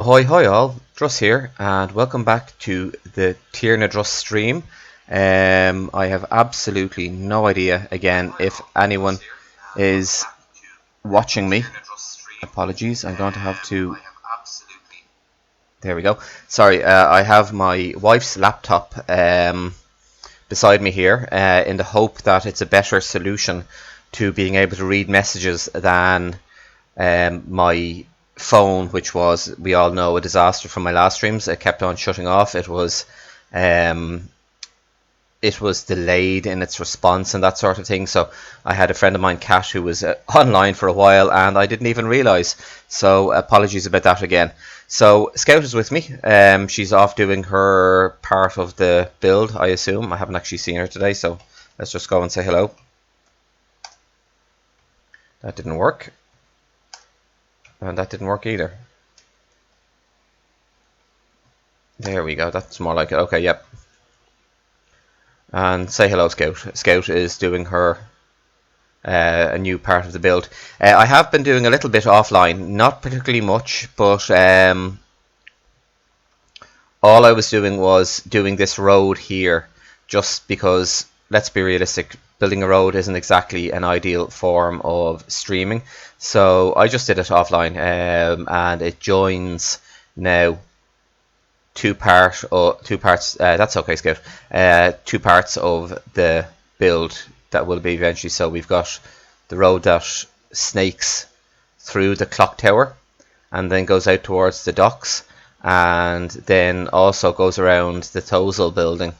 Ahoy hoy all, Druss here and welcome back to the Druss stream. I have absolutely no idea again if anyone is watching me. Apologies, I'm going to have to... There we go. Sorry, I have my wife's laptop beside me here in the hope that it's a better solution to being able to read messages than my phone, which was, we all know, a disaster from my last streams. It kept on shutting off. It was delayed in its response and that sort of thing. So I had a friend of mine, Kat, who was online for a while and I didn't even realise. So apologies about that again. So Scout is with me. She's off doing her part of the build, I assume. I haven't actually seen her today, so let's just go and say hello. That didn't work. And that didn't work either. There we go, that's more like it. Okay, yep. And say hello, Scout. Scout is doing her a new part of the build. I have been doing a little bit offline, not particularly much, but all I was doing was doing this road here, just because, let's be realistic, building a road isn't exactly an ideal form of streaming. So I just did it offline, and it joins now two parts. That's okay, Scout. 2 parts of the build that will be eventually. So we've got the road that snakes through the clock tower and then goes out towards the docks, and then also goes around the Thosel building,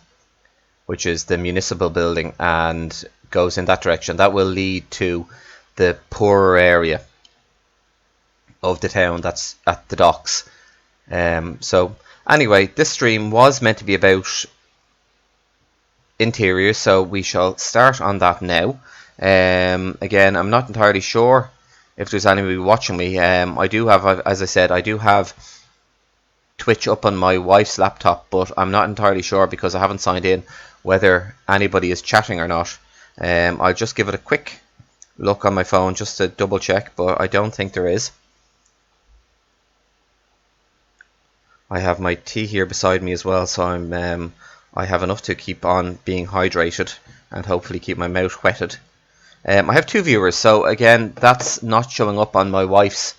which is the municipal building, and goes in that direction. That will lead to the poorer area of the town that's at the docks. So anyway, this stream was meant to be about interior, so we shall start on that now. Again, I'm not entirely sure if there's anybody watching me. I do have, as I said, I do have Twitch up on my wife's laptop, but I'm not entirely sure because I haven't signed in whether anybody is chatting or not. I'll just give it a quick look on my phone just to double check, but I don't think there is. I have my tea here beside me as well, so I have enough to keep on being hydrated and hopefully keep my mouth wetted. I have 2 viewers, so again, that's not showing up on my wife's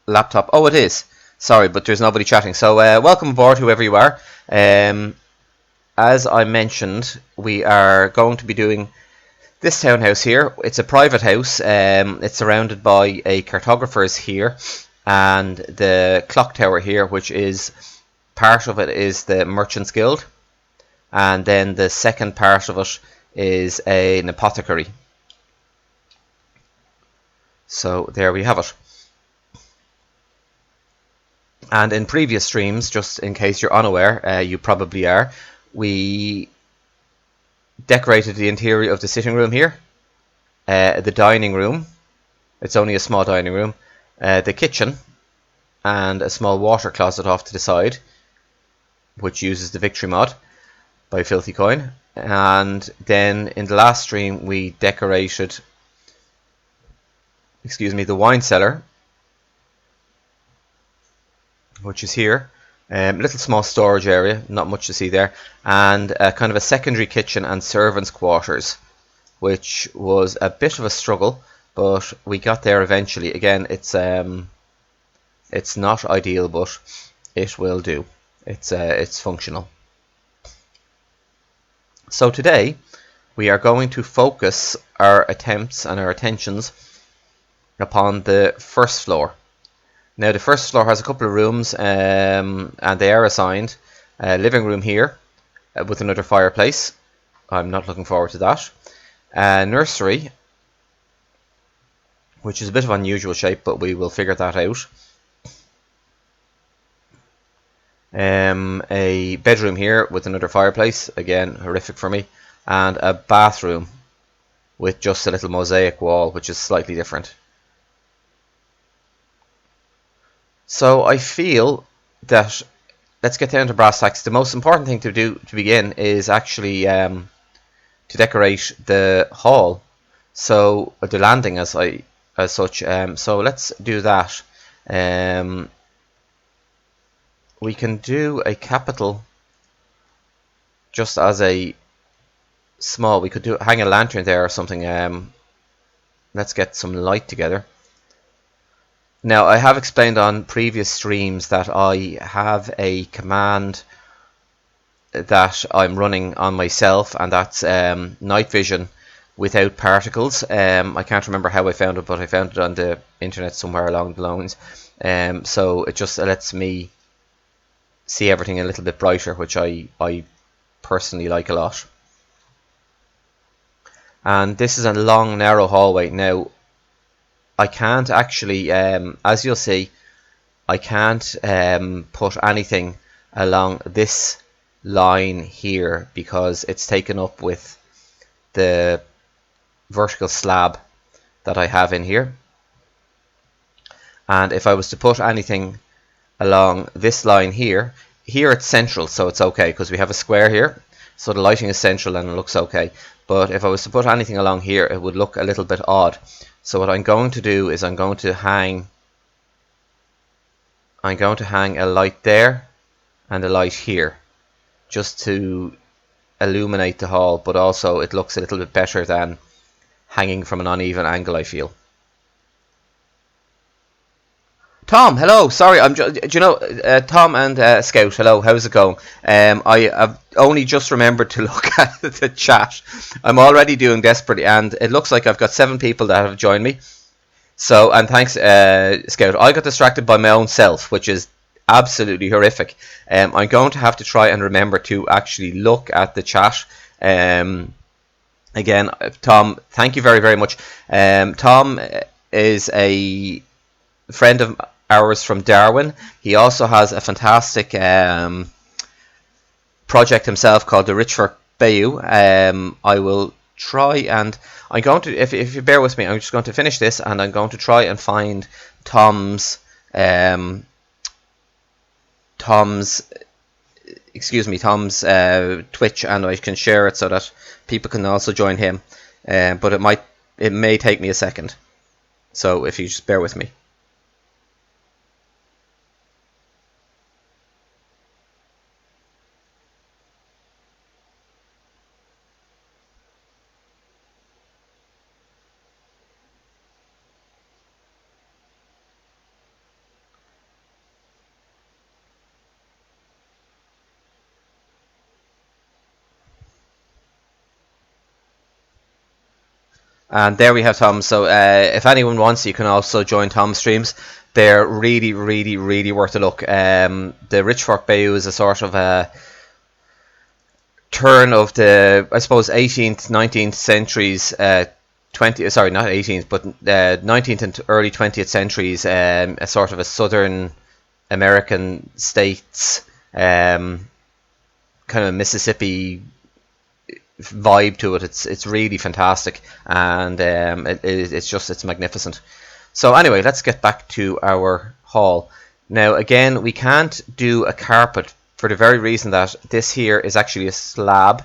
laptop. Oh, it is. Sorry, but there's nobody chatting. So welcome aboard, whoever you are. As I mentioned, we are going to be doing this townhouse here. It's a private house. It's surrounded by a cartographer's here and the clock tower here, which is part of it is the Merchants Guild, and then the second part of it is an apothecary. So there we have it. And in previous streams, just in case you're unaware, you probably are, we decorated the interior of the sitting room here, the dining room, it's only a small dining room, the kitchen, and a small water closet off to the side, which uses the victory mod by FilthyCoin. And then in the last stream we decorated, the wine cellar, which is here. Little small storage area, not much to see there, and kind of a secondary kitchen and servants' quarters, which was a bit of a struggle, but we got there eventually. Again, it's not ideal, but it will do. It's functional. So today we are going to focus our attempts and our attentions upon the first floor. Now the first floor has a couple of rooms, and they are assigned a living room here with another fireplace. I'm not looking forward to that. A nursery, which is a bit of unusual shape, but we will figure that out. A bedroom here with another fireplace, again horrific for me, and a bathroom with just a little mosaic wall, which is slightly different. So I feel that, let's get down to brass tacks. The most important thing to do to begin is actually to decorate the hall, so the landing, as I as such. So let's do that. We can do a capital just as a small. We could hang a lantern there or something. Let's get some light together. Now, I have explained on previous streams that I have a command that I'm running on myself, and that's night vision without particles. I can't remember how I found it, but I found it on the internet somewhere along the lines. So it just lets me see everything a little bit brighter, which I personally like a lot. And this is a long, narrow hallway. Now, I can't actually, as you'll see, I can't put anything along this line here because it's taken up with the vertical slab that I have in here. And if I was to put anything along this line here it's central, so it's okay because we have a square here, so the lighting is central and it looks okay. But if I was to put anything along here, it would look a little bit odd. So what I'm going to do is I'm going to hang a light there and a light here just to illuminate the hall, but also it looks a little bit better than hanging from an uneven angle, I feel. Tom, hello. Sorry, Tom and Scout, hello. How's it going? I have only just remembered to look at the chat. I'm already doing desperately, and it looks like I've got 7 people that have joined me. So, and thanks, Scout. I got distracted by my own self, which is absolutely horrific. I'm going to have to try and remember to actually look at the chat. Again, Tom, thank you very, very much. Tom is a friend of ours from Darwin. He also has a fantastic project himself called the Richfork Bayou. I will try and I'm going to, if you bear with me, I'm just going to finish this and I'm going to try and find Tom's Twitch, and I can share it so that people can also join him. But it may take me a second. So if you just bear with me. And there we have Tom. So if anyone wants, you can also join Tom's streams. They're really, really, really worth a look. The Richfork Bayou is a sort of a turn of the, I suppose, 18th, 19th centuries, 19th and early 20th centuries, a sort of a southern American states, kind of Mississippi vibe to it. It's really fantastic, and it's magnificent. So anyway, let's get back to our hall. Now again, we can't do a carpet for the very reason that this here is actually a slab.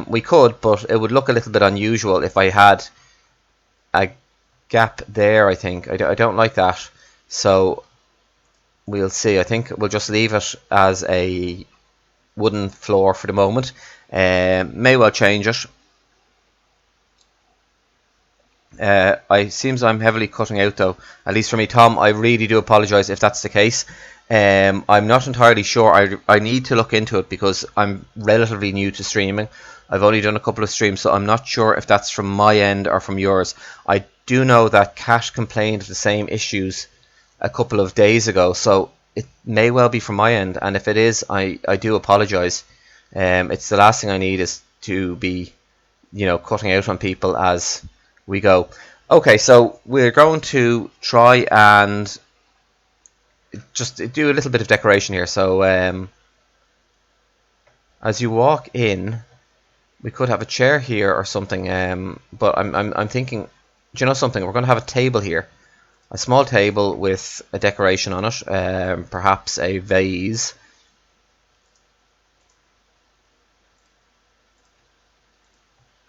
We could, but it would look a little bit unusual if I had a gap there. I think I don't like that, so we'll see. I think we'll just leave it as a wooden floor for the moment. May well change it. Seems I'm heavily cutting out though, at least for me. Tom, I really do apologise if that's the case. I'm not entirely sure. I need to look into it because I'm relatively new to streaming. I've only done a couple of streams, so I'm not sure if that's from my end or from yours. I do know that Kat complained of the same issues a couple of days ago, so it may well be from my end, and if it is, I do apologise. It's the last thing I need is to be, cutting out on people as we go. Okay, so we're going to try and just do a little bit of decoration here. So as you walk in, we could have a chair here or something. But I'm thinking, do you know something? We're going to have a table here, a small table with a decoration on it, perhaps a vase.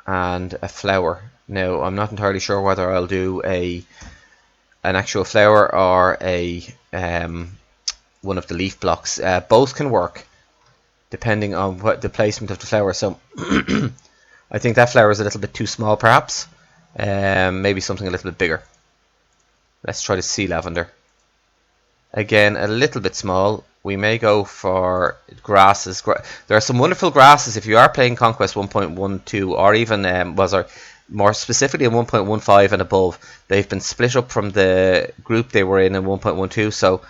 And a flower Now I'm not entirely sure whether I'll do an actual flower or a one of the leaf blocks. Both can work depending on what the placement of the flower. So I think that flower is a little bit too small, perhaps. Maybe something a little bit bigger. Let's try the sea lavender. Again, a little bit small. We may go for grasses. There are some wonderful grasses if you are playing Conquest 1.12 or even more specifically in 1.15 and above. They've been split up from the group they were in 1.12. So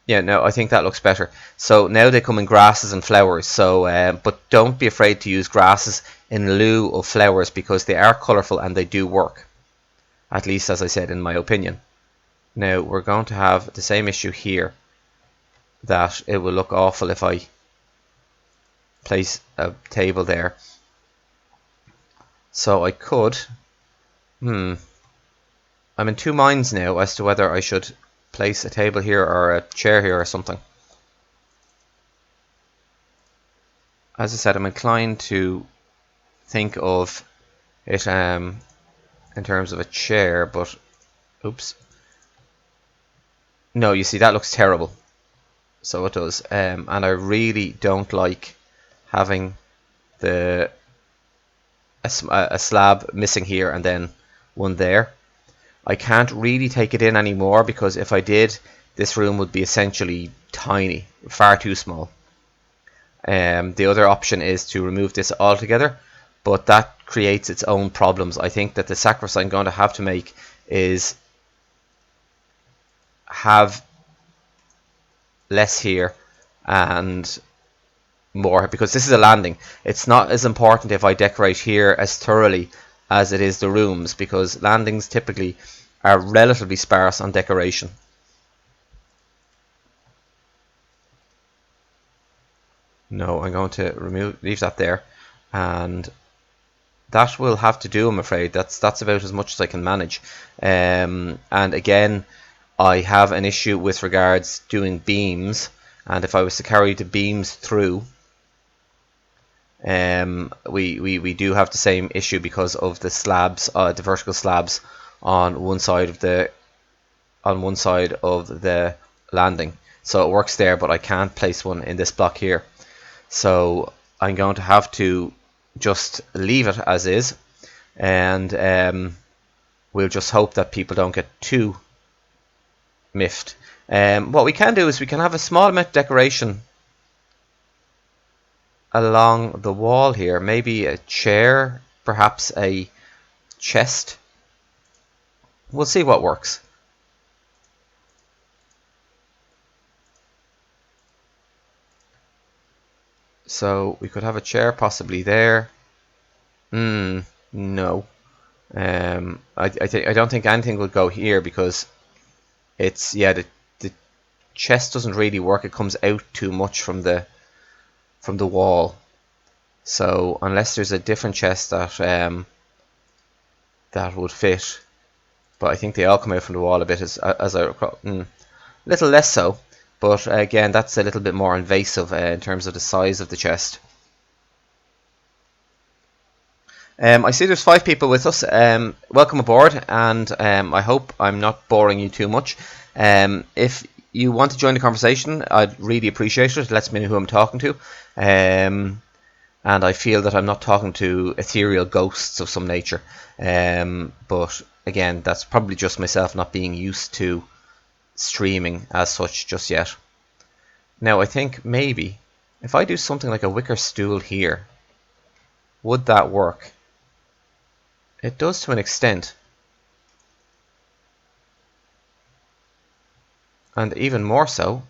yeah, no, I think that looks better. So now they come in grasses and flowers. So, but don't be afraid to use grasses in lieu of flowers because they are colourful and they do work. At least, as I said, in my opinion. Now we're going to have the same issue here, that it will look awful if I place a table there. So I could, I'm in two minds now as to whether I should place a table here or a chair here or something. As I said, I'm inclined to think of it in terms of a chair, but oops. No, you see, that looks terrible. So it does. And I really don't like having a slab missing here and then one there. I can't really take it in anymore because if I did, this room would be essentially tiny, far too small. The other option is to remove this altogether, but that creates its own problems. I think that the sacrifice I'm going to have to make is have less here and more, because this is a landing. It's not as important if I decorate here as thoroughly as it is the rooms, because landings typically are relatively sparse on decoration. No, I'm going to leave that there, and that will have to do, I'm afraid. That's about as much as I can manage. And again, I have an issue with regards doing beams, and if I was to carry the beams through, we do have the same issue because of the slabs, the vertical slabs on one side of the landing. So it works there, but I can't place one in this block here. So I'm going to have to just leave it as is, and we'll just hope that people don't get too miffed. What we can do is we can have a small amount of decoration along the wall here. Maybe a chair, perhaps a chest. We'll see what works. So we could have a chair possibly there. No. I don't think anything would go here because it's, yeah, the chest doesn't really work. It comes out too much from the wall. So unless there's a different chest that that would fit, but I think they all come out from the wall a bit as I recall. Little less so, but again, that's a little bit more invasive in terms of the size of the chest. I see there's 5 people with us. Welcome aboard, and I hope I'm not boring you too much. If you want to join the conversation, I'd really appreciate it. It lets me know who I'm talking to. And I feel that I'm not talking to ethereal ghosts of some nature. But again, that's probably just myself not being used to streaming as such just yet. Now, I think maybe if I do something like a wicker stool here, would that work? It does to an extent. And even more so,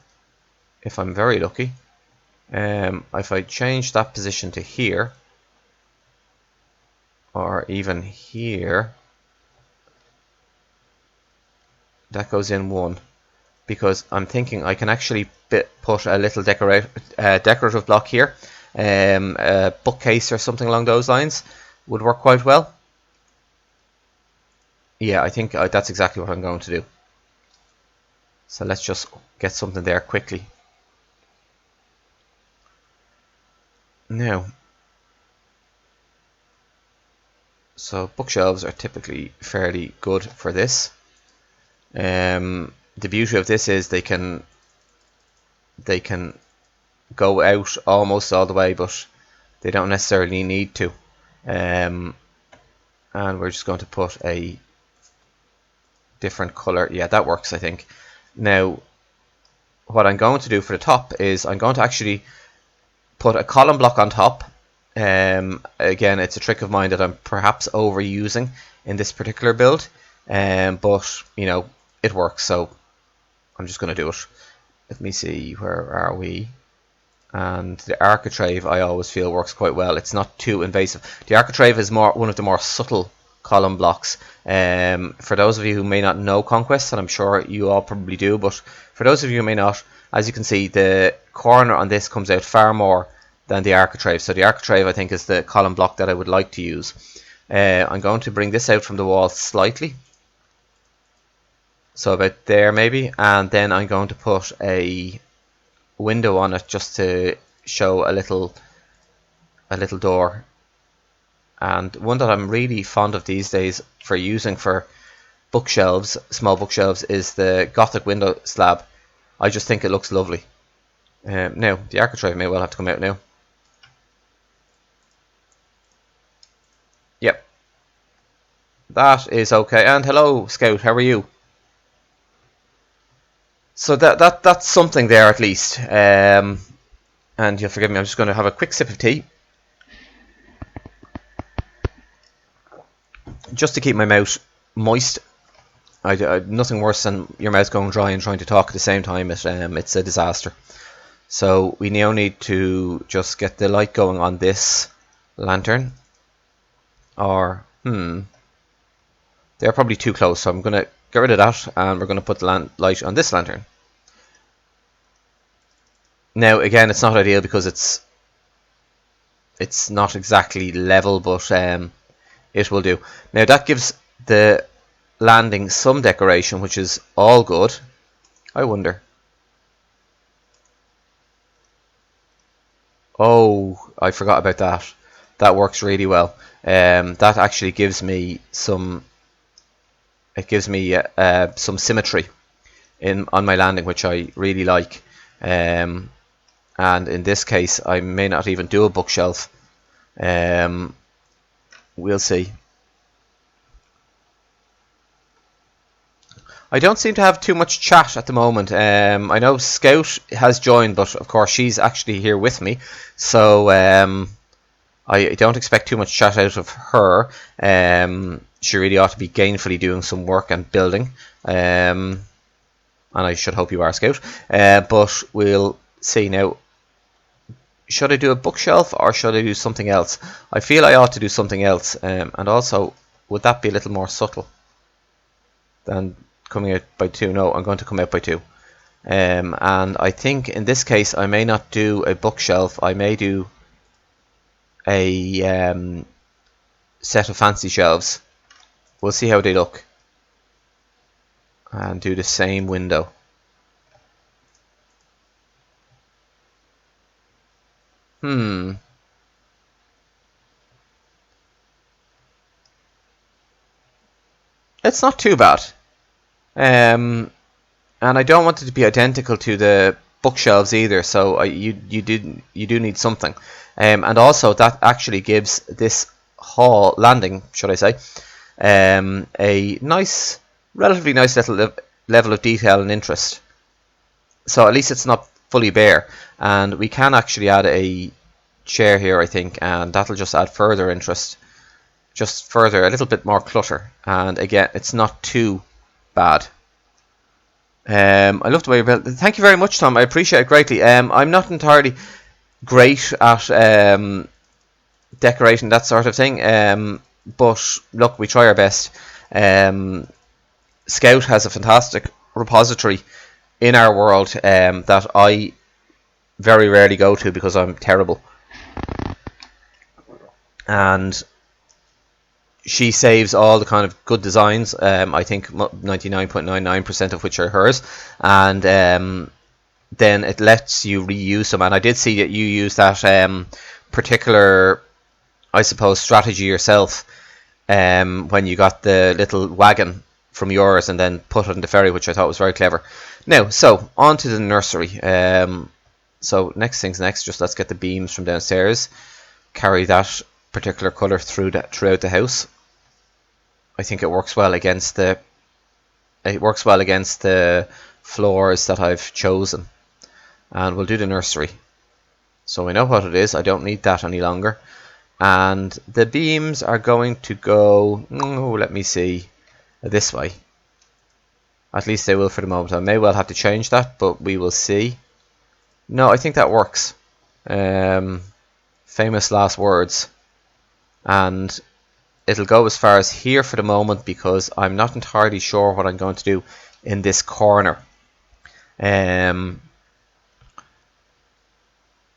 if I'm very lucky, if I change that position to here, or even here, that goes in 1, because I'm thinking I can actually put a little decorative block here, a bookcase or something along those lines would work quite well. Yeah, I think that's exactly what I'm going to do. So let's just get something there quickly. Now, So bookshelves are typically fairly good for this. The beauty of this is they can go out almost all the way, but they don't necessarily need to. And we're just going to put a different color. Yeah, that works, I think. Now, what I'm going to do for the top is I'm going to actually put a column block on top. Again, it's a trick of mine that I'm perhaps overusing in this particular build, but you know, it works, so I'm just going to do it. Let me see, where are we? And the architrave I always feel works quite well. It's not too invasive. The architrave is one of the more subtle column blocks. For those of you who may not know Conquest, and I'm sure you all probably do, but for those of you who may not, as you can see, the corner on this comes out far more than the architrave. So the architrave, I think, is the column block that I would like to use. I'm going to bring this out from the wall slightly, so about there maybe, and then I'm going to put a window on it just to show a little door. And one that I'm really fond of these days for using for bookshelves, small bookshelves, is the Gothic window slab. I just think it looks lovely. Now, the architrave may well have to come out now. Yep. That is okay. And hello, Scout, how are you? So that's something there at least. And you'll forgive me, I'm just going to have a quick sip of tea, just to keep my mouth moist. Nothing worse than your mouth going dry and trying to talk at the same time. It's a disaster. So we now need to just get the light going on this lantern. Or, they're probably too close, so I'm going to get rid of that, and we're going to put the light on this lantern. Now, again, it's not ideal because it's not exactly level, but it will do. Now, that gives the landing some decoration, which is all good. I wonder. Oh, I forgot about that. That works really well. That actually gives me some. It gives me some symmetry on my landing, which I really like. And in this case, I may not even do a bookshelf. We'll see. I don't seem to have too much chat at the moment. I know Scout has joined, but of course she's actually here with me, so I don't expect too much chat out of her. She really ought to be gainfully doing some work and building, and I should hope you are, Scout. But we'll see now. Should I do a bookshelf or should I do something else? I feel I ought to do something else, and also, would that be a little more subtle than coming out by 2? No, I'm going to come out by 2. And I think in this case I may not do a bookshelf. I may do a set of fancy shelves. We'll see how they look, and do the same window. It's not too bad. And I don't want it to be identical to the bookshelves either, so you do need something. And also that actually gives this hall landing, should I say, a nice, relatively nice little level of detail and interest. So at least it's not fully bare, and we can actually add a chair here, I think, and that'll just add further interest, just further, a little bit more clutter, and again, it's not too bad. I love the way you built. Thank you very much, Tom. I appreciate it greatly. I'm not entirely great at decorating, that sort of thing, but look, we try our best. Scout has a fantastic repository in our world that I very rarely go to because I'm terrible, and she saves all the kind of good designs, I think 99.99% of which are hers, and then it lets you reuse them. And I did see that you use that particular, I suppose, strategy yourself when you got the little wagon from yours and then put it in the ferry, which I thought was very clever. Now, so on to the nursery. So next things next, just let's get the beams from downstairs, carry that particular colour throughout the house. I think it works well against the floors that I've chosen. And we'll do the nursery. So we know what it is. I don't need that any longer. And the beams are going to go, let me see, this way. At least they will for the moment. I may well have to change that, but we will see. No, I think that works. Famous last words. And it'll go as far as here for the moment, because I'm not entirely sure what I'm going to do in this corner.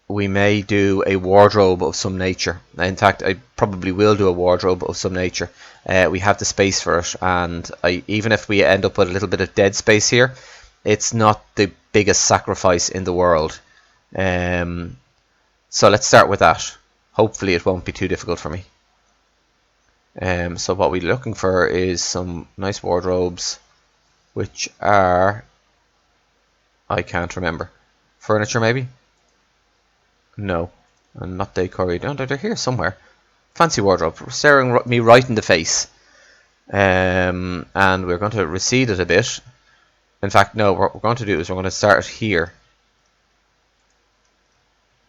We may do a wardrobe of some nature. In fact, I probably will do a wardrobe of some nature. We have the space for it, and even if we end up with a little bit of dead space here, it's not the biggest sacrifice in the world. So let's start with that. Hopefully it won't be too difficult for me. So what we're looking for is some nice wardrobes, which are, I can't remember, furniture maybe? No, and not decor. No, they're here somewhere. Fancy wardrobe, staring me right in the face. And we're going to recede it a bit. In fact, no, what we're going to do is we're going to start here.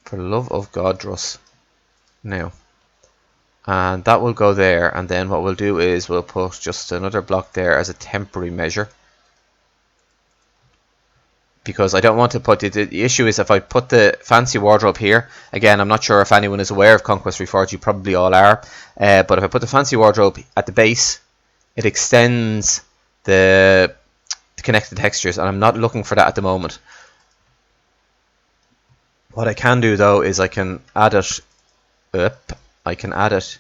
For the love of God, Druss. Now. And that will go there, and then what we'll do is we'll put just another block there as a temporary measure. Because I don't want to put the issue is if I put the fancy wardrobe here, again, I'm not sure if anyone is aware of Conquest Refgorged, you probably all are, but if I put the fancy wardrobe at the base, it extends the connected textures, and I'm not looking for that at the moment. What I can do though is I can add it up. I can add it.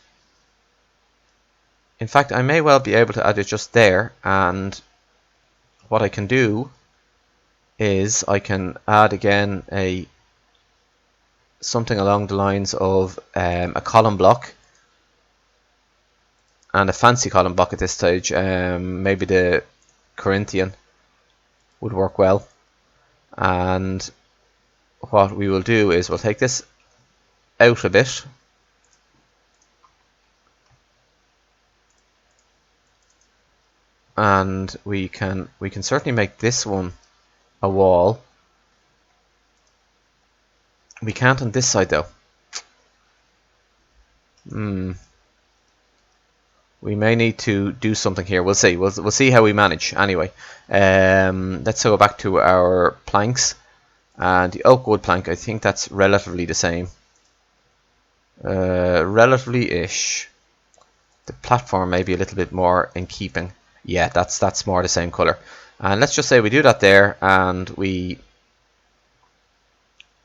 In fact, I may well be able to add it just there, and what I can do is I can add again something along the lines of a column block, and a fancy column block at this stage. Maybe the Corinthian would work well. And what we will do is we'll take this out a bit. And we can certainly make this one a wall. We can't on this side though. We may need to do something here. We'll see. We'll see how we manage. Anyway, let's go back to our planks. And the oak wood plank, I think that's relatively the same. Relatively-ish. The platform may be a little bit more in keeping. Yeah, that's more the same color. And let's just say we do that there, and we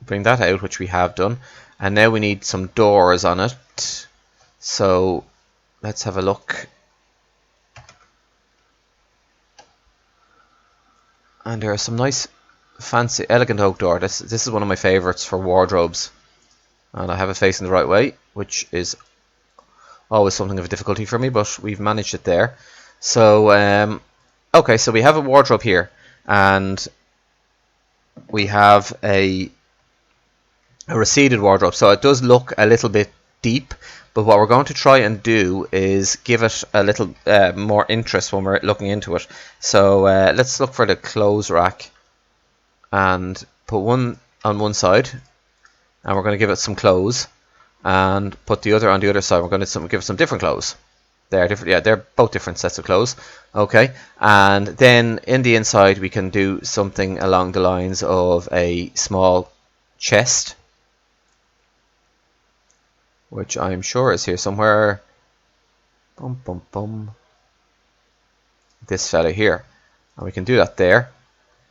bring that out, which we have done. And now we need some doors on it. So let's have a look. And there are some nice, fancy, elegant oak door. This is one of my favorites for wardrobes. And I have it facing the right way, which is always something of a difficulty for me, but we've managed it there. So, okay, so we have a wardrobe here, and we have a receded wardrobe. So it does look a little bit deep, but what we're going to try and do is give it a little more interest when we're looking into it. So let's look for the clothes rack and put one on one side, and we're going to give it some clothes, and put the other on the other side. We're going to give it some different clothes. They're different. Yeah, they're both different sets of clothes. Okay, and then in the inside we can do something along the lines of a small chest, which I'm sure is here somewhere. Bum bum bum. This fella here, and we can do that there,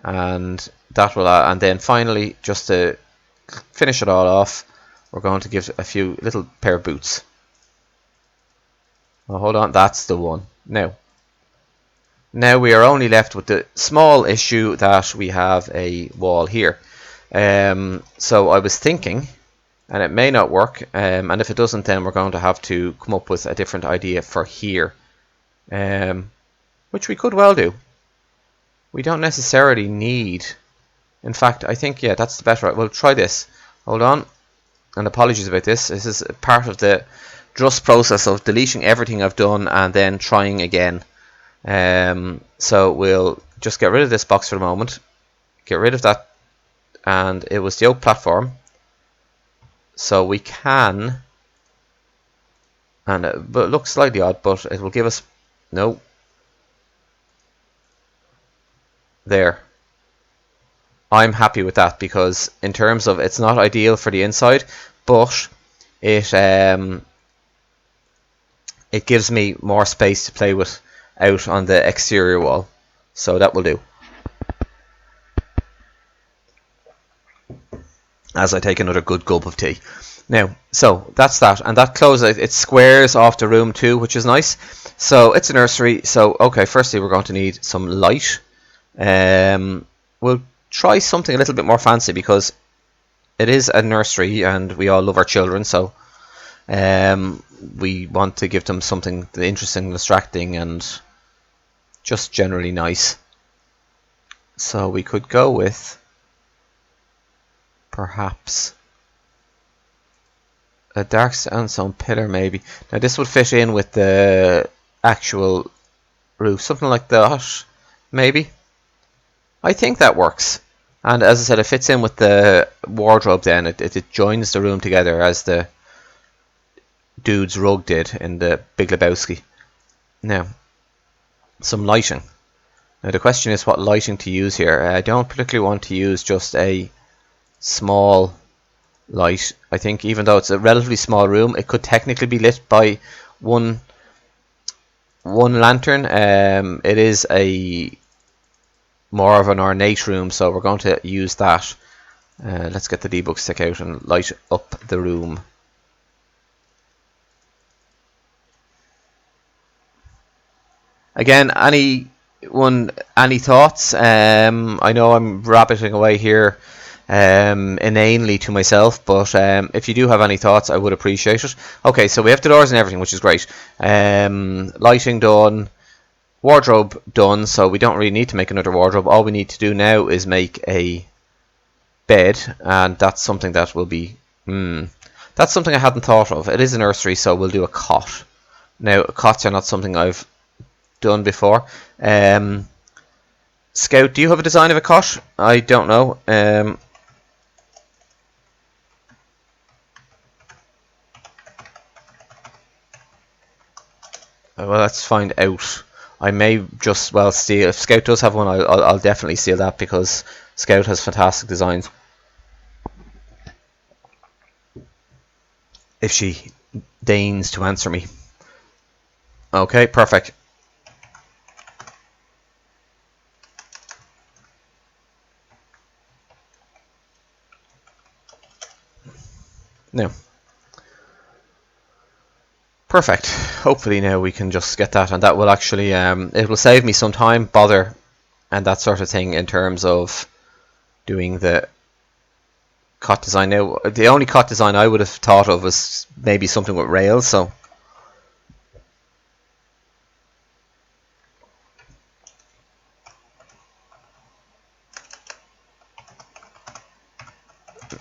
and that will. And then finally, just to finish it all off, we're going to give a few little pair of boots. Oh, hold on, that's the one. Now we are only left with the small issue that we have a wall here. So I was thinking, and it may not work, and if it doesn't, then we're going to have to come up with a different idea for here, which we could well do. We don't necessarily need, in fact, I think, yeah, that's the better. We'll try this. Hold on, and apologies about this. This is part of the Druss process of deleting everything I've done and then trying again. So we'll just get rid of this box for the moment, get rid of that, and it was the oak platform, so we can, and but it looks slightly odd, but it will give us, no, there. I'm happy with that, because in terms of, it's not ideal for the inside, but it gives me more space to play with out on the exterior wall, so that will do. As I take another good gulp of tea. Now, so that's that, and that closes, it squares off the room too, which is nice. So it's a nursery, so okay, firstly we're going to need some light. We'll try something a little bit more fancy, because it is a nursery and we all love our children, so we want to give them something interesting, distracting, and just generally nice. So we could go with perhaps a dark sandstone pillar, maybe. Now this would fit in with the actual roof, something like that, maybe. I think that works, and as I said, it fits in with the wardrobe. Then it joins the room together, as the dude's rug did in the Big Lebowski. Now, some lighting. Now the question is what lighting to use here. I don't particularly want to use just a small light. I think even though it's a relatively small room, it could technically be lit by one lantern. It is a more of an ornate room, so we're going to use that. Let's get the debug stick out and light up the room. Again, any thoughts? I know I'm rabbiting away here inanely to myself, but if you do have any thoughts, I would appreciate it. Okay, so we have the doors and everything, which is great. Lighting done, wardrobe done, so we don't really need to make another wardrobe. All we need to do now is make a bed, and that's something that will be that's something I hadn't thought of. It is a nursery, so we'll do a cot. Now, cots are not something I've done before. Scout, do you have a design of a cot? I don't know. Well, let's find out. I may just well steal. If Scout does have one, I'll definitely steal that, because Scout has fantastic designs. If she deigns to answer me. Okay, perfect. Now, perfect. Hopefully now we can just get that, and that will actually it will save me some time, bother, and that sort of thing in terms of doing the cot design. Now, the only cot design I would have thought of was maybe something with rails, so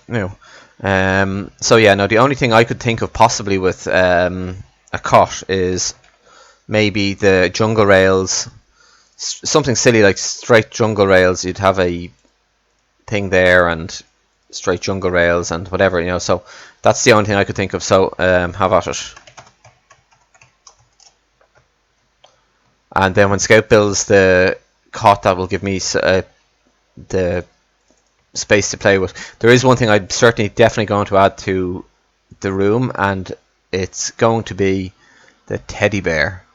no. So yeah, no, the only thing I could think of possibly with a cot is maybe the jungle rails, something silly like straight jungle rails. You'd have a thing there and straight jungle rails and whatever, you know. So that's the only thing I could think of. So have at it. And then when Scout builds the cot, that will give me the space to play with. There is one thing I'm certainly definitely going to add to the room, and it's going to be the teddy bear,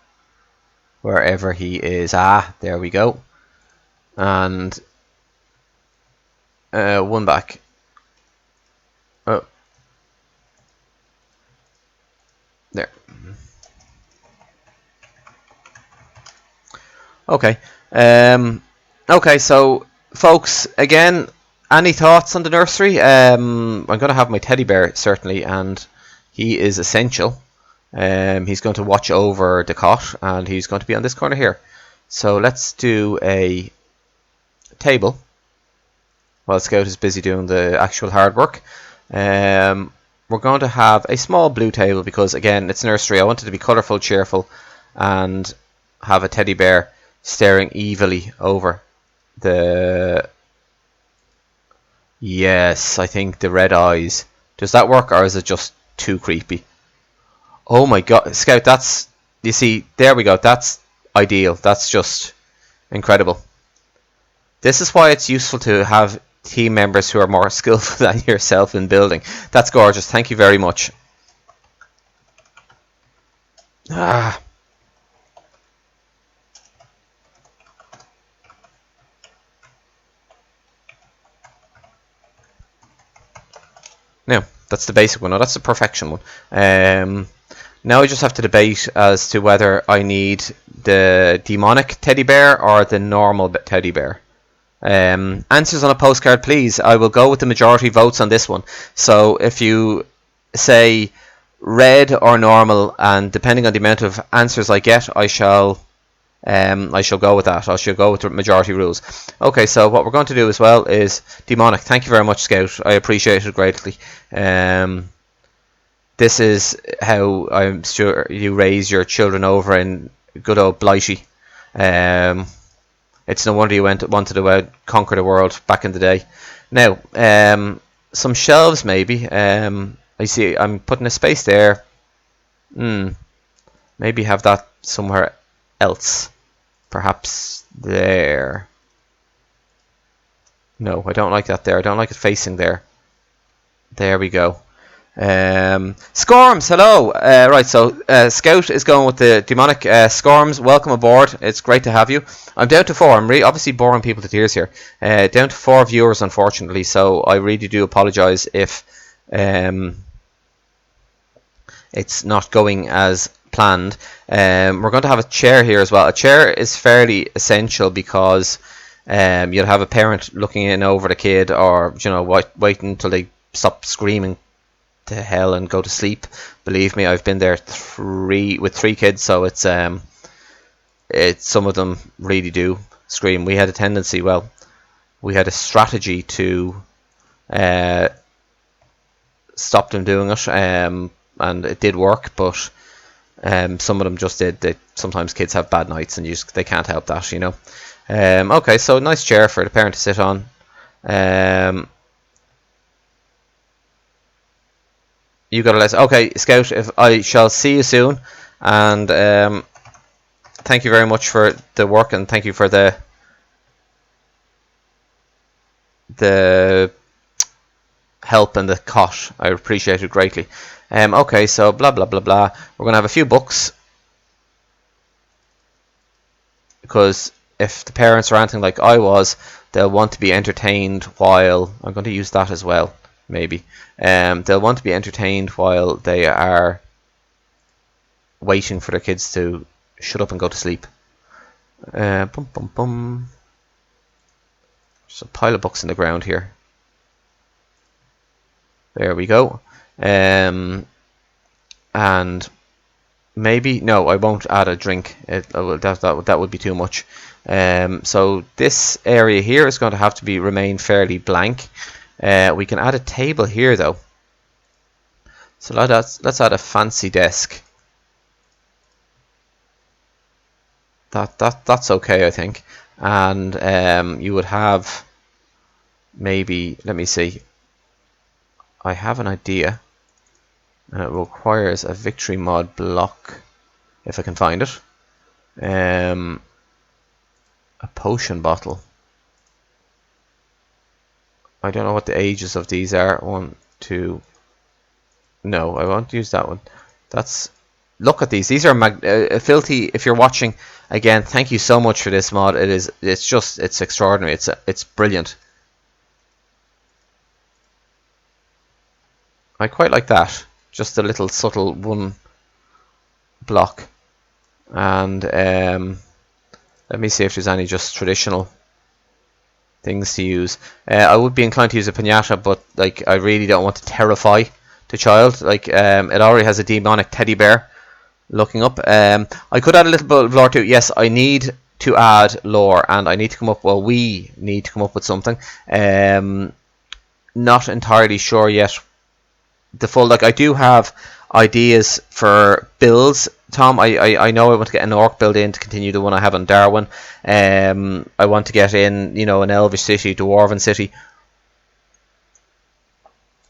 wherever he is. Ah, there we go. And one back. Oh, there. Okay. Okay, so folks, again, Any thoughts on the nursery? I'm going to have my teddy bear, certainly, and he is essential. He's going to watch over the cot, and he's going to be on this corner here. So let's do a table while Scout is busy doing the actual hard work. We're going to have a small blue table because, again, it's nursery. I want it to be colourful, cheerful, and have a teddy bear staring evilly over the... Yes, I think the red eyes. Does that work, or is it just too creepy? Oh my god, Scout, that's... You see, there we go. That's ideal. That's just incredible. This is why it's useful to have team members who are more skillful than yourself in building. That's gorgeous. Thank you very much. Ah. Now, that's the basic one. No, that's the perfection one. Now I just have to debate as to whether I need the demonic teddy bear or the normal teddy bear. Answers on a postcard, please. I will go with the majority votes on this one. So if you say red or normal, and depending on the amount of answers I get, I shall go with that. I shall go with the majority rules. Okay, so what we're going to do as well is demonic. Thank you very much, Scout. I appreciate it greatly. This is how I'm sure you raise your children over in good old Blighty. It's no wonder you wanted to conquer the world back in the day. Now, some shelves maybe. I see I'm putting a space there. Maybe have that somewhere else. Perhaps there. No, I don't like that there. I don't like it facing there. There we go. Scorms, hello. Right, so Scout is going with the demonic. Scorms, welcome aboard. It's great to have you. I'm down to 4. I'm really obviously boring people to tears here. Down to 4 viewers, unfortunately. So I really do apologise if it's not going as planned. We're going to have a chair here as well. A chair is fairly essential because you'll have a parent looking in over the kid, or waiting until they stop screaming to hell and go to sleep. Believe me, I've been there with 3 kids, so it's some of them really do scream. We had a strategy to stop them doing it, and it did work, but some of them just did. Sometimes kids have bad nights and they can't help that, Okay, so nice chair for the parent to sit on. You got a lesson. Okay, Scout, if I shall see you soon, and thank you very much for the work, and thank you for the help and the cot. I appreciate it greatly. Okay, so blah blah blah blah. We're gonna have a few books, because if the parents are anything like I was, they'll want to be entertained while... I'm going to use that as well, maybe. They'll want to be entertained while they are waiting for their kids to shut up and go to sleep. Bum, bum, bum. There's a pile of books in the ground here. There we go. And maybe... No, I won't add a drink. That would be too much. So this area here is going to have to remain fairly blank. We can add a table here though. So let's add a fancy desk. That's okay, I think. And you would have maybe, let me see. I have an idea, and it requires a victory mod block if I can find it. A potion bottle. I don't know what the ages of these are. 1, 2. No, I won't use that one. Look at these. These are Filthy. If you're watching, again, thank you so much for this mod. It's extraordinary. It's brilliant. I quite like that. Just a little subtle one block. And let me see if there's any just traditional things to use. I would be inclined to use a pinata, but like I really don't want to terrify the child. Like it already has a demonic teddy bear looking up. I could add a little bit of lore to it. Yes, I need to add lore, and I need to come up. Well, we need to come up with something. Not entirely sure yet. The full, like, I do have ideas for builds, Tom. I know I want to get an orc build in to continue the one I have on Darwin. I want to get in, you know, an Elvish city, Dwarven city.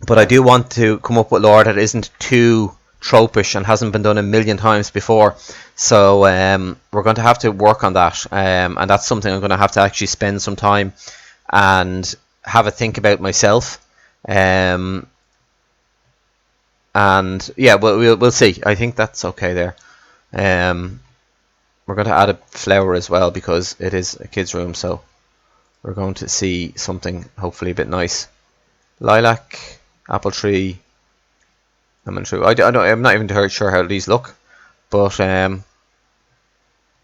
But I do want to come up with lore that isn't too tropish and hasn't been done a million times before. So we're going to have to work on that. And that's something I'm going to have to actually spend some time and have a think about myself. And yeah, we'll see. I think that's okay there. We're going to add a flower as well because it is a kid's room, so we're going to see something hopefully a bit nice. Lilac, apple tree, lemon tree. I'm not even sure how these look, but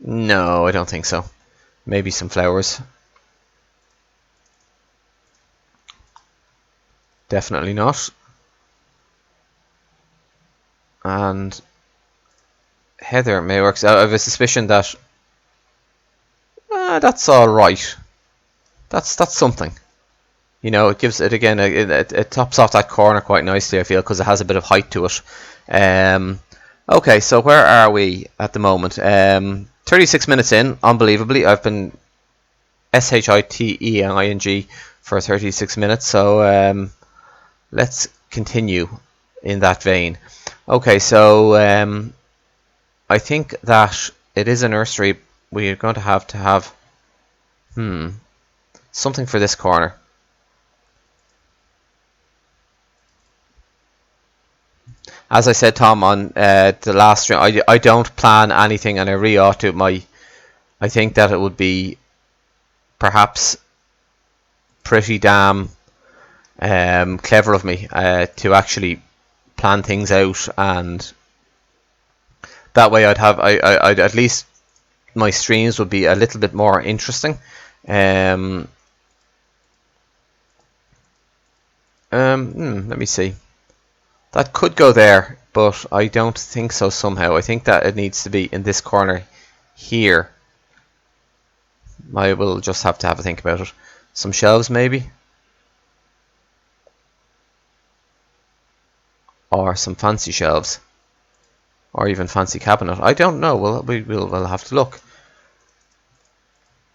no, I don't think so. Maybe some flowers. Definitely not. And heather may work. I have a suspicion that that's all right. That's something. You know, it gives it again. It tops off that corner quite nicely, I feel, because it has a bit of height to it. Okay, so where are we at the moment? 36 minutes in, unbelievably. I've been shitening for 36 minutes. So let's continue in that vein. Okay, so I think that it is a nursery. We are going to have something for this corner. As I said, Tom, on the last stream, I don't plan anything, and I really ought to. I think that it would be perhaps pretty damn clever of me to actually plan things out, and that way I'd at least my streams would be a little bit more interesting. Let me see. That could go there, but I don't think so somehow. I think that it needs to be in this corner here. I will just have to have a think about it. Some shelves maybe? Or some fancy shelves. Or even fancy cabinet. I don't know. We'll have to look.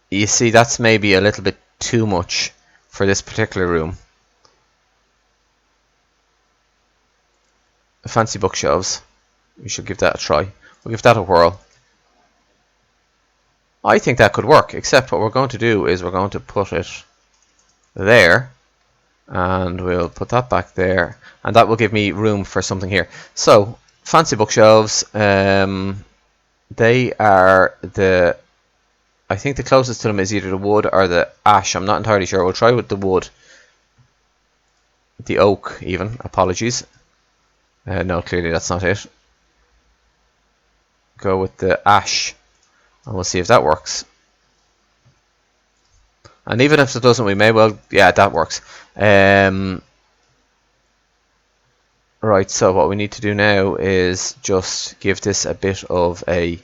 You see, that's maybe a little bit too much for this particular room. Fancy bookshelves. We should give that a try. We'll give that a whirl. I think that could work, except what we're going to do is we're going to put it there, and we'll put that back there, and that will give me room for something here. So, fancy bookshelves, they are the, I think the closest to them is either the wood or the ash. I'm not entirely sure. We'll try with the wood. The oak, even. Apologies. No, clearly that's not it. Go with the ash, and we'll see if that works. And even if it doesn't, we may well... Yeah, that works. Right, so what we need to do now is just give this a bit of a...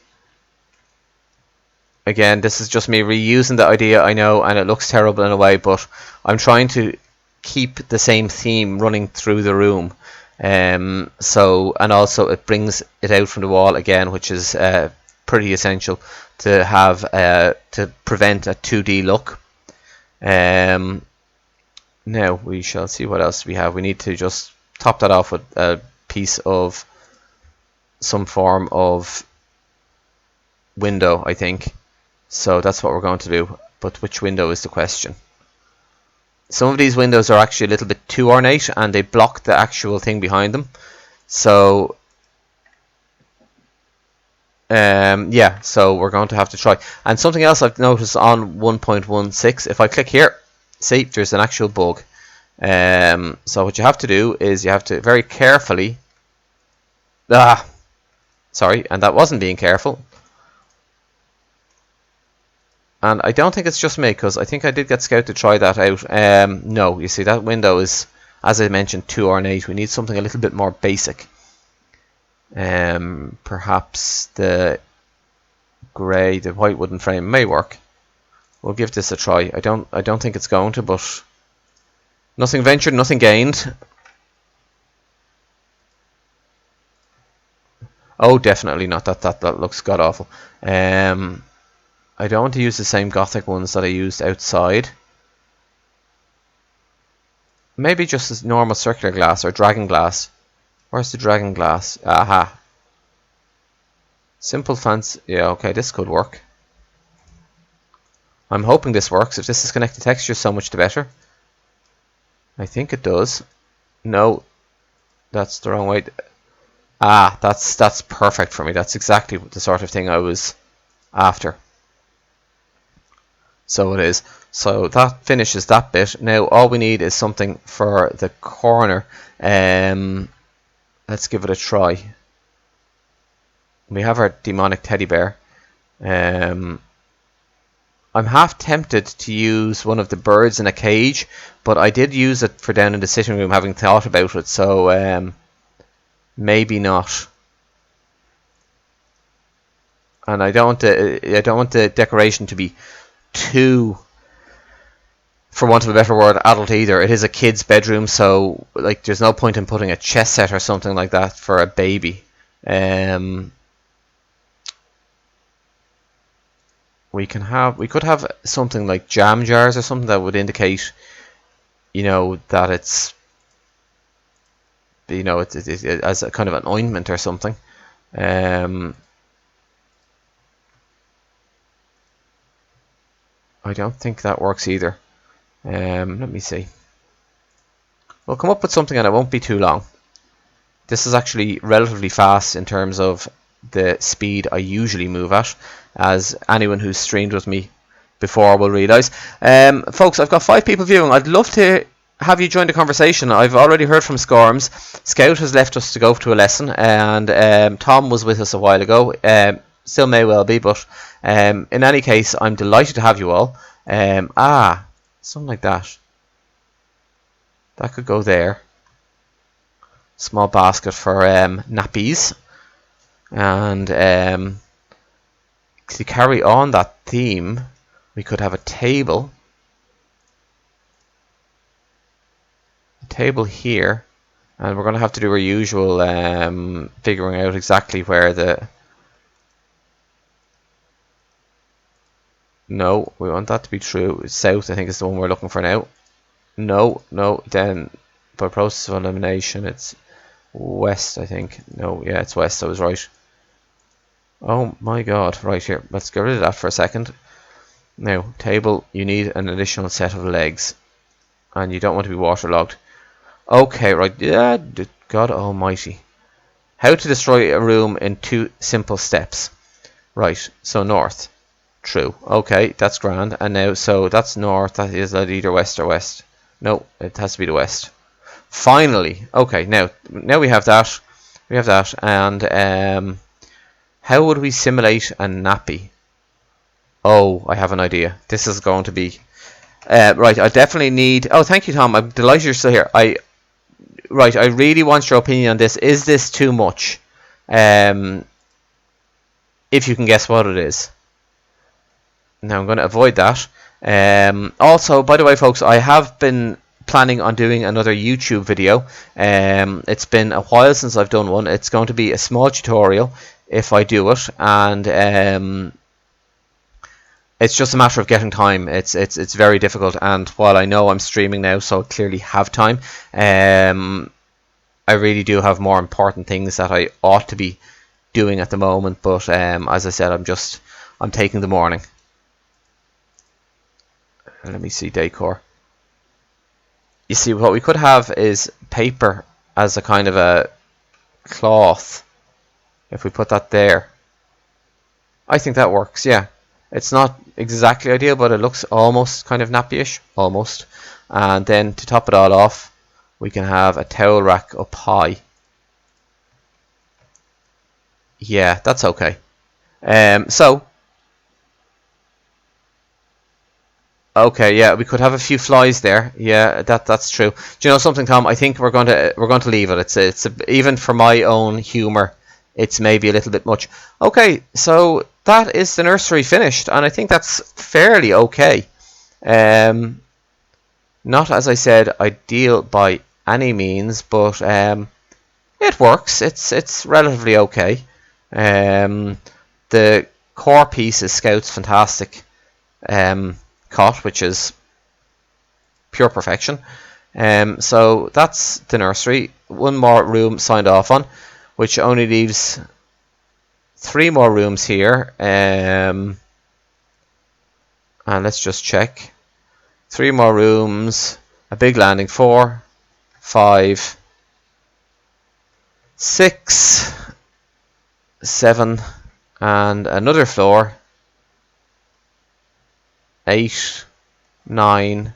Again, this is just me reusing the idea, I know, and it looks terrible in a way, but I'm trying to keep the same theme running through the room. So, and also it brings it out from the wall again, which is pretty essential to have to prevent a 2D look. Now we shall see what else we have. We need to just top that off with a piece of some form of window, I think. So that's what we're going to do. But which window is the question? Some of these windows are actually a little bit too ornate, and they block the actual thing behind them. So yeah, so we're going to have to try. And something else I've noticed on 1.16, if I click here, see, there's an actual bug. So what you have to do is you have to very carefully... sorry, and that wasn't being careful. And I don't think it's just me, because I think I did get Scout to try that out. No, you see, that window is, as I mentioned, too ornate. We need something a little bit more basic. Perhaps the grey, the white wooden frame may work. We'll give this a try. I don't think it's going to, but nothing ventured, nothing gained. Oh, definitely not. That looks god awful. I don't want to use the same Gothic ones that I used outside. Maybe just as normal circular glass or dragon glass. Where's the dragon glass? Aha. Simple fancy. Yeah, okay, this could work. I'm hoping this works. If this is connected texture, so much the better. I think it does. No, that's the wrong way. Ah, that's perfect for me. That's exactly the sort of thing I was after. So it is. So that finishes that bit. Now all we need is something for the corner. Let's give it a try. We have our demonic teddy bear. I'm half tempted to use one of the birds in a cage, but I did use it for down in the sitting room, having thought about it. So maybe not. And I don't want the decoration to be too, for want of a better word, adult either. It is a kid's bedroom, so like there's no point in putting a chess set or something like that for a baby. We could have something like jam jars or something that would indicate, you know, that it's, you know, it's as a kind of an ointment or something. I don't think that works either. Let me see. We'll come up with something and it won't be too long. This is actually relatively fast in terms of the speed I usually move at, as anyone who's streamed with me before will realise. Folks, I've got 5 people viewing. I'd love to have you join the conversation. I've already heard from Scorms. Scout has left us to go to a lesson, and Tom was with us a while ago. Still may well be, but in any case, I'm delighted to have you all. Something like that. That could go there. Small basket for nappies. And to carry on that theme, we could have a table. A table here. And we're going to have to do our usual figuring out exactly where the... No, we want that to be true. South, I think, is the one we're looking for now. No, then by process of elimination, it's west, I think. No, yeah, it's west, I was right. Oh my god, right here. Let's get rid of that for a second. Now, table, you need an additional set of legs. And you don't want to be waterlogged. Okay, right, yeah, God almighty. How to destroy a room in 2 simple steps. Right, so north. True. Okay, that's grand. And now, so that's north. That is either west or west. No, it has to be the west. Finally. Okay, now we have that. We have that. And how would we simulate a nappy? Oh, I have an idea. This is going to be... right, I definitely need... Oh, thank you, Tom. I'm delighted you're still here. I really want your opinion on this. Is this too much? If you can guess what it is. Now I'm going to avoid that. Also, by the way, folks, I have been planning on doing another YouTube video. It's been a while since I've done one. It's going to be a small tutorial if I do it, and it's just a matter of getting time. It's very difficult, and while I know I'm streaming now, so I clearly have time, I really do have more important things that I ought to be doing at the moment. But as I said, I'm taking the morning. Let me see, decor. You see, what we could have is paper as a kind of a cloth. If we put that there, I think that works. Yeah, it's not exactly ideal, but it looks almost kind of nappy-ish, almost. And then to top it all off, we can have a towel rack up high. Yeah, that's okay. So Okay, yeah, we could have a few flies there. Yeah, that's true. Do you know something, Tom? I think we're going to leave it. Even for my own humor, it's maybe a little bit much. Okay, so that is the nursery finished, and I think that's fairly okay. Um, Not, as I said, ideal by any means, but it works. It's relatively okay. Um, the core piece is Scout's fantastic cot, which is pure perfection. So that's the nursery. One more room signed off on, which only leaves 3 more rooms here. And let's just check. 3 more rooms, a big landing, 4, 5, 6, 7, and another floor, 8, 9,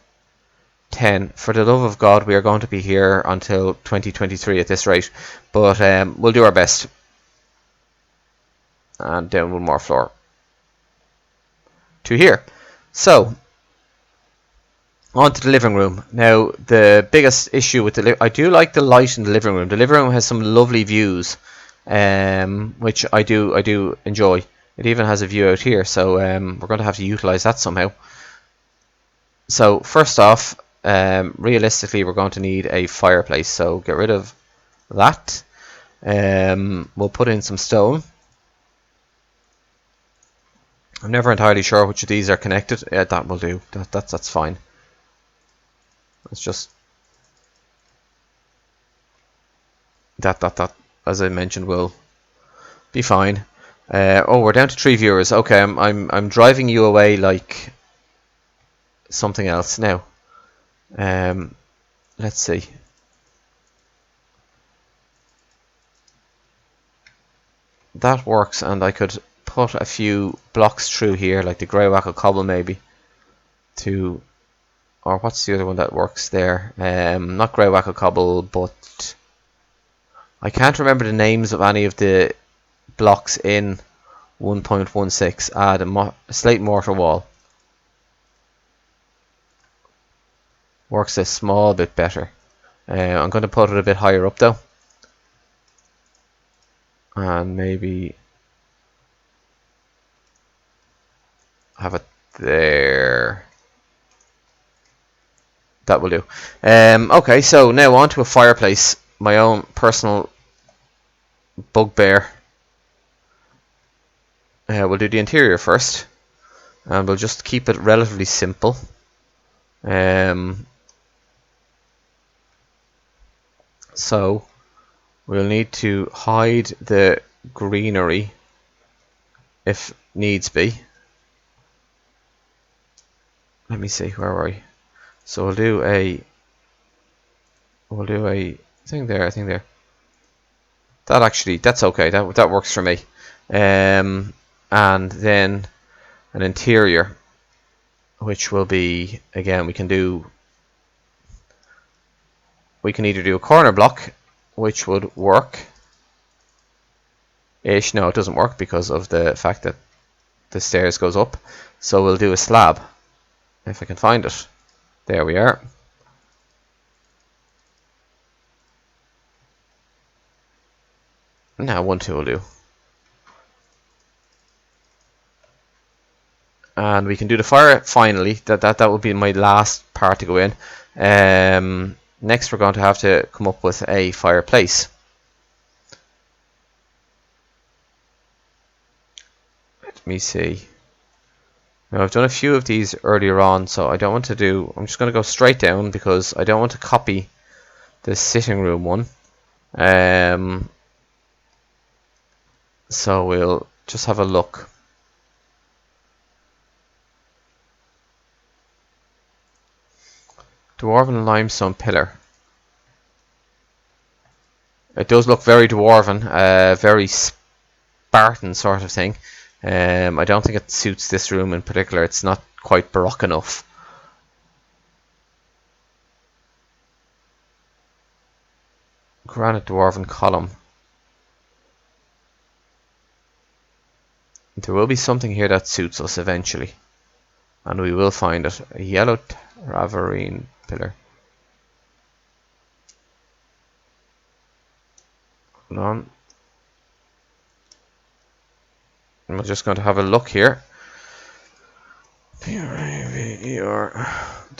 10. For the love of God, we are going to be here until 2023 at this rate, but we'll do our best. And down 1 more floor to here. So on to the living room. Now, the biggest issue with I do like the light in the living room. The living room has some lovely views, which I do enjoy. It even has a view out here, so we're going to have to utilize that somehow. So first off, realistically, we're going to need a fireplace. So get rid of that. We'll put in some stone. I'm never entirely sure which of these are connected. Yeah, that will do. That's fine. Let's just that as I mentioned will be fine. Oh, we're down to 3 viewers. Okay, I'm driving you away like something else now. Let's see. That works, and I could put a few blocks through here, like the grey wackle cobble maybe. Or what's the other one that works there? Not grey wackle cobble, but I can't remember the names of any of the blocks in 1.16. Add a slate mortar wall. Works a small bit better. I'm going to put it a bit higher up though. And maybe have it there. That will do. Okay, so now on to a fireplace. My own personal bugbear. We'll do the interior first. And we'll just keep it relatively simple. So we'll need to hide the greenery if needs be. Let me see, where are we? So we'll do a thing there, that's okay, that works for me. And then an interior, which will be, again, we can either do a corner block, which would work ish. No, it doesn't work because of the fact that the stairs goes up. So we'll do a slab, if I can find it. There we are. Now 1, 2 will do. And we can do the fire finally. That will be my last part to go in. Next we're going to have to come up with a fireplace. Let me see. Now I've done a few of these earlier on, so I don't want to do... I'm just going to go straight down because I don't want to copy the sitting room one. So we'll just have a look. Dwarven limestone pillar. It does look very dwarven, very Spartan sort of thing. I don't think it suits this room in particular. It's not quite baroque enough. Granite dwarven column. There will be something here that suits us eventually. and we will find it. A yellow traverine pillar. Hold on. I'm just going to have a look here. Do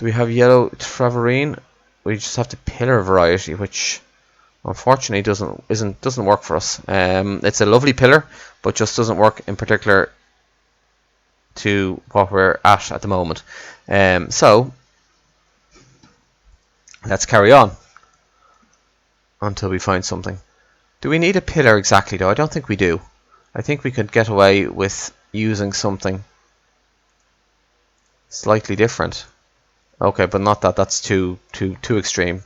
we have yellow traverine? We just have the pillar variety, which unfortunately doesn't work for us. It's a lovely pillar, but just doesn't work in particular to what we're at the moment. So let's carry on until we find something. Do we need a pillar exactly though? I don't think we do. I think we could get away with using something slightly different. Okay, but not that. That's too extreme.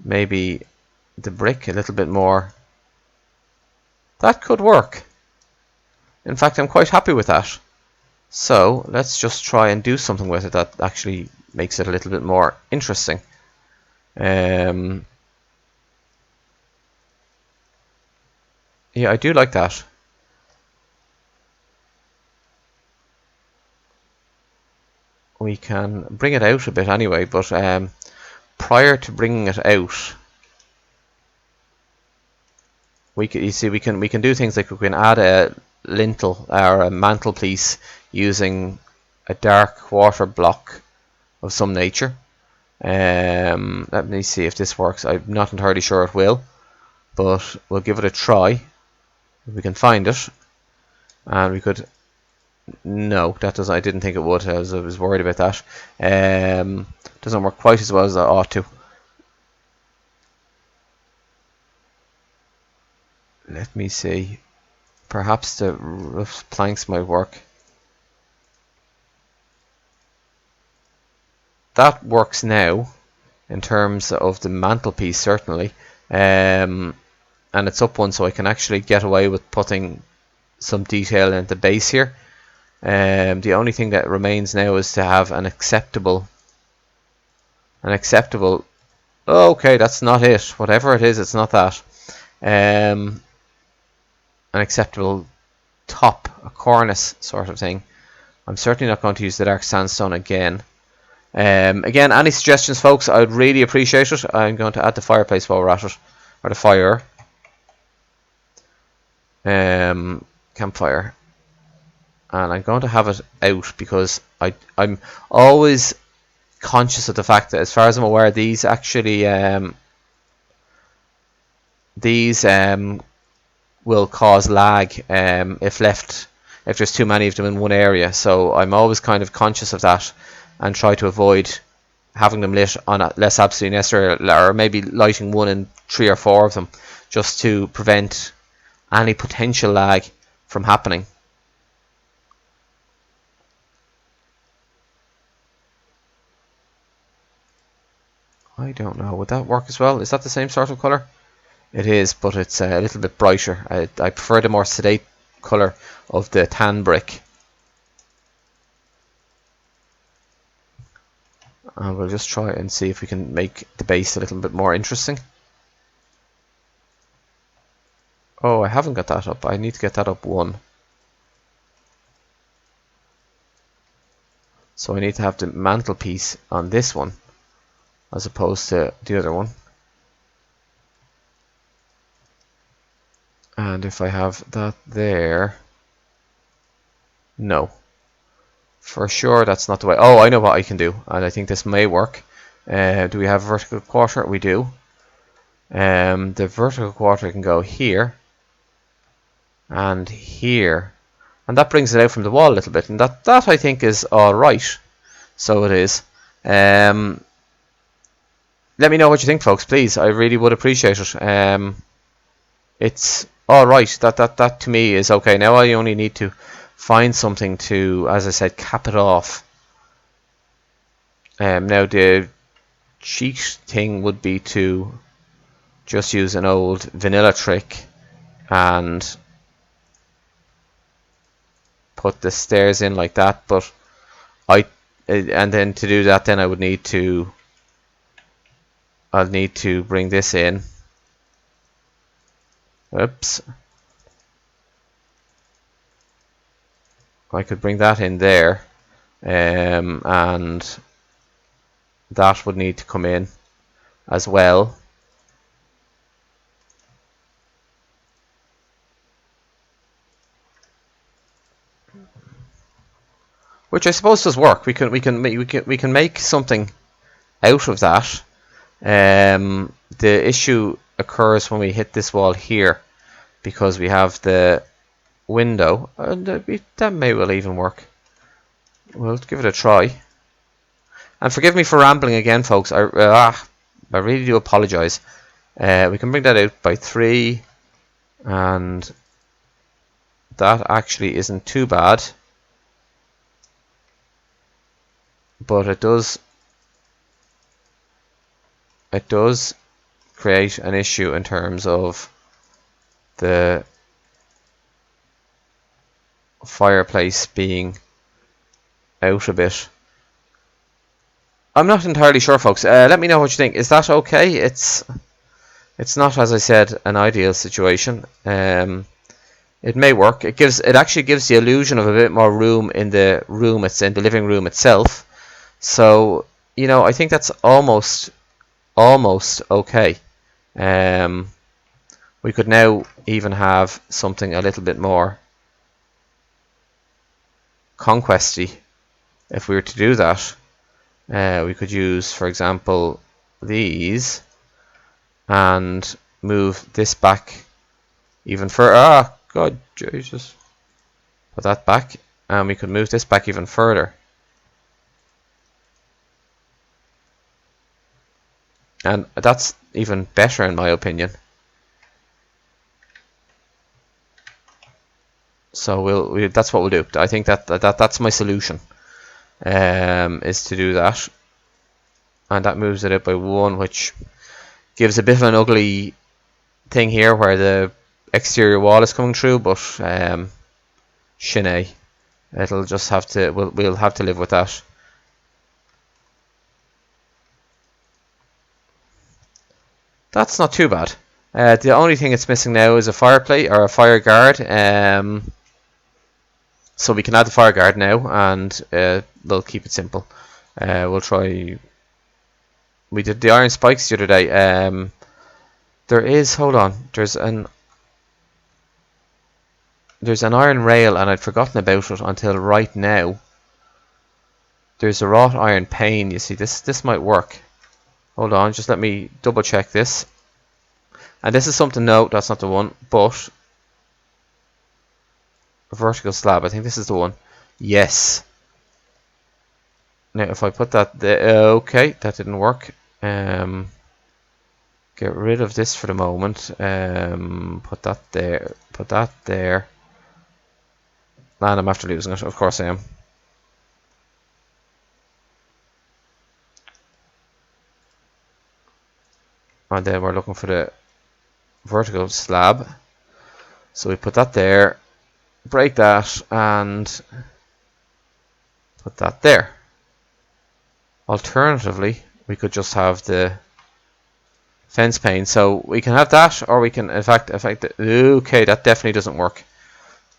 Maybe the brick a little bit more. That could work. In fact, I'm quite happy with that. So let's just try and do something with it that actually makes it a little bit more interesting. Yeah, I do like that. We can bring it out a bit anyway, but prior to bringing it out, we can do things like we can add a lintel or a mantelpiece using a dark quarter block of some nature. Let me see if this works. I'm not entirely sure it will, but we'll give it a try if we can find it. And we could. No, that doesn't. I didn't think it would. I was worried about that. Doesn't work quite as well as I ought to. Let me see. Perhaps the roof planks might work. That works now in terms of the mantelpiece, certainly. And it's up one, so I can actually get away with putting some detail in the base here. The only thing that remains now is to have an acceptable. Okay, that's not it. Whatever it is, it's not that. An acceptable top, a cornice sort of thing. I'm certainly not going to use the dark sandstone again. Again, any suggestions, folks? I would really appreciate it. I'm going to add the fireplace while we're at it, or the fire. Campfire. And I'm going to have it out because I'm always conscious of the fact that, as far as I'm aware, these actually will cause lag if there's too many of them in one area. So I'm always kind of conscious of that and try to avoid having them lit on less absolutely necessary, or maybe lighting one in 3 or 4 of them, just to prevent any potential lag from happening. I don't know, would that work as well? Is that the same sort of colour? It is, but it's a little bit brighter. I prefer the more sedate colour of the tan brick. And we'll just try and see if we can make the base a little bit more interesting. Oh, I haven't got that up. I need to get that up 1. So I need to have the mantelpiece on this one as opposed to the other one. And if I have that there, no. For sure that's not the way. Oh, I know what I can do, and I think this may work. Do we have vertical quarter? We do. The vertical quarter can go here and here, and that brings it out from the wall a little bit, and that I think is alright. So it is. Let me know what you think, folks, please. I really would appreciate it. It's alright. That to me is okay. Now I only need to find something to, as I said, cap it off. Now the cheat thing would be to just use an old vanilla trick and put the stairs in like that, but and then to do that, then I'll need to bring this in. Oops. I could bring that in there, and that would need to come in as well. Which I suppose does work. We can make something out of that. The issue occurs when we hit this wall here, because we have the window, and that may well even work. We'll give it a try. And forgive me for rambling again, folks. I really do apologise. We can bring that out by 3, and that actually isn't too bad. But it does create an issue in terms of the fireplace being out a bit. I'm not entirely sure, folks. Let me know what you think. Is that okay? It's not, as I said, an ideal situation. It may work. It actually gives the illusion of a bit more room in the room. It's in the living room itself. So, you know, I think that's almost okay. We could now even have something a little bit more conquesty if we were to do that. We could use, for example, these and move this back even further. Ah, God, Jesus. Put that back, and we could move this back even further. And that's even better in my opinion. So that's what we'll do. I think that's my solution. Is to do that. And that moves it up by 1, which gives a bit of an ugly thing here where the exterior wall is coming through, but shinay. It'll just have to we'll have to live with that. That's not too bad. The only thing it's missing now is a fireplace or a fire guard. So we can add the fire guard now, and we'll keep it simple. We'll try. We did the iron spikes the other day. There is, hold on, there's an iron rail, and I'd forgotten about it until right now. There's a wrought iron pane. You see, this might work. Hold on, just let me double check this. And this is something, no, that's not the one, but a vertical slab, I think this is the one. Yes. Now if I put that there, okay, that didn't work. Get rid of this for the moment. Put that there, put that there. And I'm after losing it, of course I am. And then we're looking for the vertical slab. So we put that there, break that, and put that there. Alternatively, we could just have the fence pane. So we can have that, or we can, in fact, okay, that definitely doesn't work.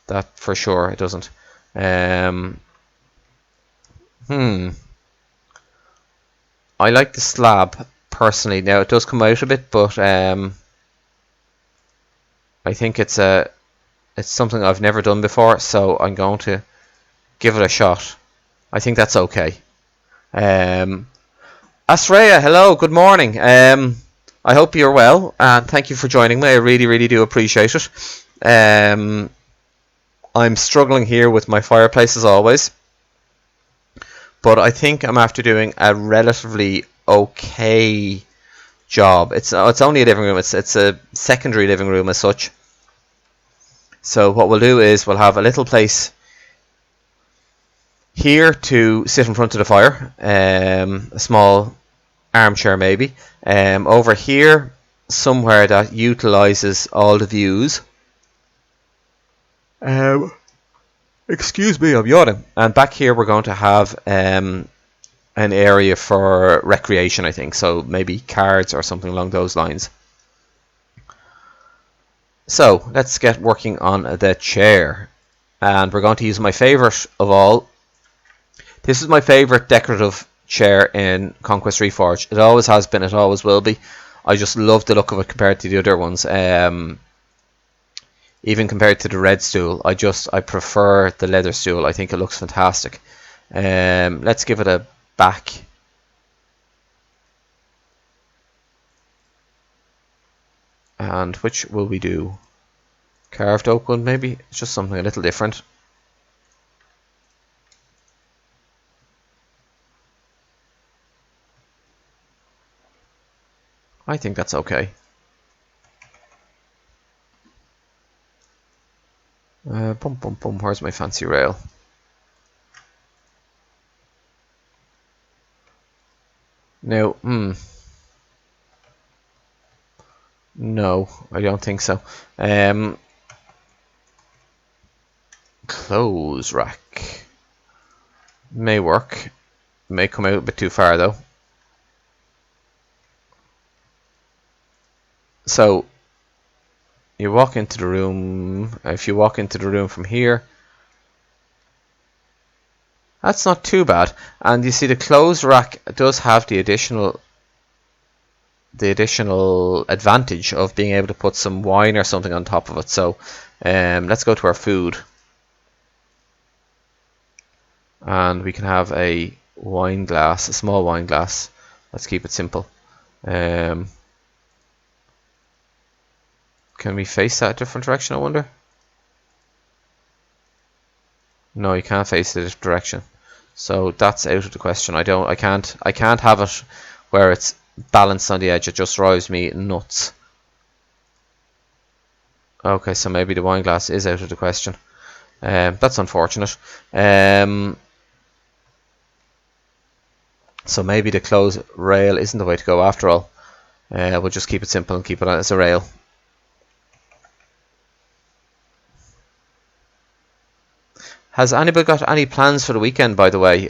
That for sure it doesn't. I like the slab personally. Now it does come out a bit, but I think it's something I've never done before, so I'm going to give it a shot. I think that's okay. Astrea, hello, good morning. I hope you're well, and thank you for joining me. I really, really do appreciate it. I'm struggling here with my fireplace as always, but I think I'm after doing a relatively okay job. It's only a living room. It's a secondary living room as such. So what we'll do is we'll have a little place here to sit in front of the fire, a small armchair maybe. Over here, somewhere that utilizes all the views. Excuse me, I'm yawning. And back here we're going to have an area for recreation, I think. So maybe cards or something along those lines. So let's get working on the chair. And we're going to use my favorite of all, This is my favourite decorative chair in Conquest Refgorged. It always has been, it always will be. I just love the look of it compared to the other ones. Even compared to the red stool, I prefer the leather stool. I think it looks fantastic. Let's give it a back. And which will we do? Carved oak one maybe? It's just something a little different. I think that's okay. Bum bum bum, where's my fancy rail? No, no, I don't think so. Clothes rack may work. May come out a bit too far though. So you walk into the room. If you walk into the room from here, that's not too bad. And you see the clothes rack does have the additional advantage of being able to put some wine or something on top of it. So let's go to our food, and we can have a wine glass, a small wine glass. Let's keep it simple. Can we face that a different direction, I wonder? No, you can't face it a different direction. So that's out of the question. I can't have it where it's balanced on the edge. It just drives me nuts. Okay, so maybe the wine glass is out of the question. That's unfortunate. So maybe the clothes rail isn't the way to go after all. We'll just keep it simple and keep it as a rail. Has anybody got any plans for the weekend, by the way?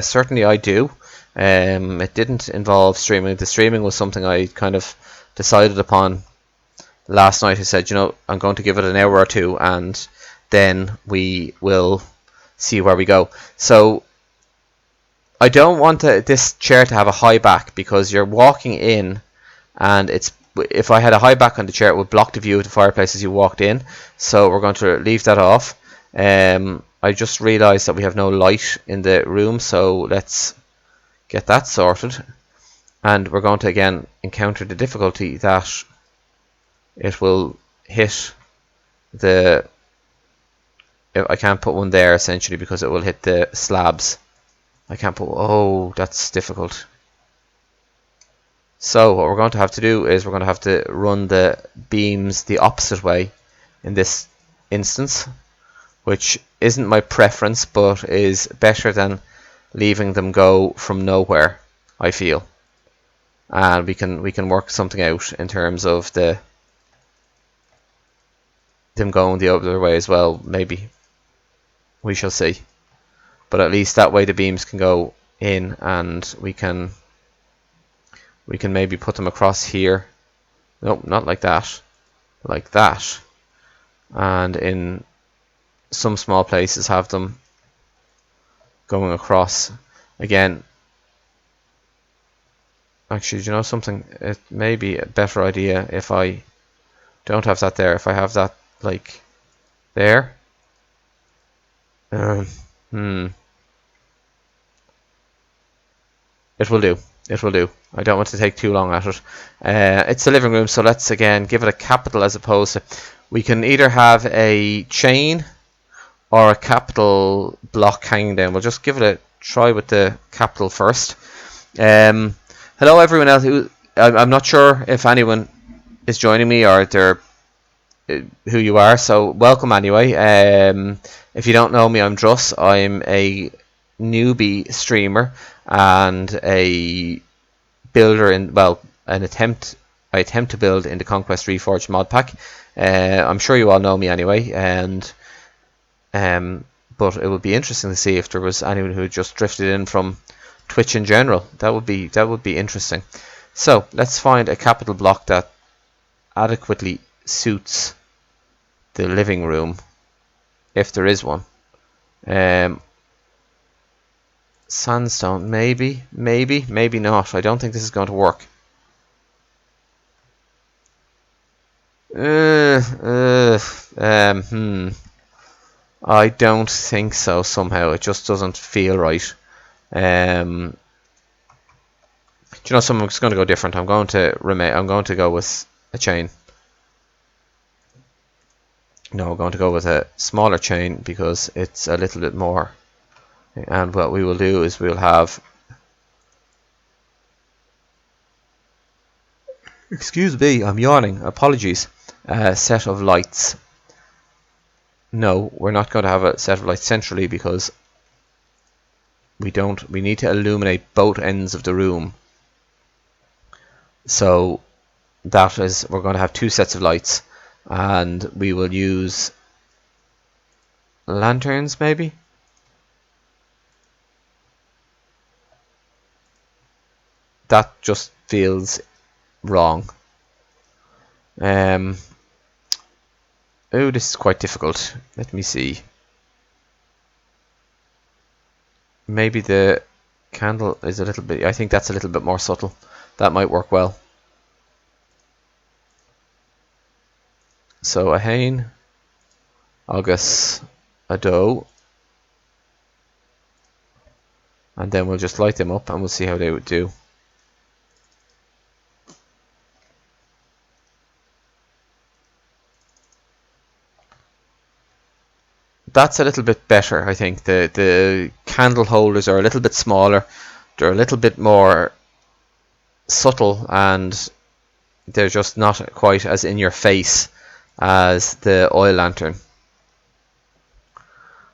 Certainly I do. It didn't involve streaming. The streaming was something I kind of decided upon last night. I said, you know, I'm going to give it an hour or two and then we will see where we go. So I don't want this chair to have a high back, because you're walking in and if I had a high back on the chair, it would block the view of the fireplace as you walked in. So we're going to leave that off. I just realised that we have no light in the room, so let's get that sorted. And we're going to again encounter the difficulty that it will hit the... I can't put one there essentially because it will hit the slabs. I can't put... Oh, that's difficult. So what we're going to have to do is we're going to have to run the beams the opposite way in this instance, which isn't my preference, but is better than leaving them go from nowhere, I feel. And we can work something out in terms of them going the other way as well. Maybe we shall see. But at least that way the beams can go in, and we can maybe put them across here. Nope, not like that. Like that. And in some small places have them going across. Again, actually, do you know something? It may be a better idea if I don't have that there. If I have that like there. It will do. It will do. I don't want to take too long at it. It's the living room, so let's again give it a capital as opposed to... We can either have a chain or a capital block hanging down. We'll just give it a try with the capital first. Hello everyone else. I'm not sure if anyone is joining me or who you are, so welcome anyway. If you don't know me, I'm Druss. I'm a newbie streamer and a builder I attempt to build in the Conquest Refgorged Modpack. I'm sure you all know me anyway, and but it would be interesting to see if there was anyone who just drifted in from Twitch in general. That would be interesting. So let's find a capital block that adequately suits the living room, if there is one. Sandstone, maybe, maybe not. I don't think this is going to work. I don't think so. Somehow it just doesn't feel right. Do you know something? I'm just going to go different. I'm going to go with a chain. No, I'm going to go with a smaller chain because it's a little bit more. And what we will do is we'll have. Excuse me, I'm yawning. Apologies. A set of lights. No, we're not going to have a set of lights centrally because we need to illuminate both ends of the room. So that is, we're going to have 2 sets of lights, and we will use lanterns maybe. That just feels wrong. Oh, this is quite difficult. Let me see. Maybe the candle is a little bit. I think that's a little bit more subtle. That might work well. So a hain, agus, a doe, and then we'll just light them up and we'll see how they would do. That's a little bit better, I think. The candle holders are a little bit smaller. They're a little bit more subtle, and they're just not quite as in your face as the oil lantern.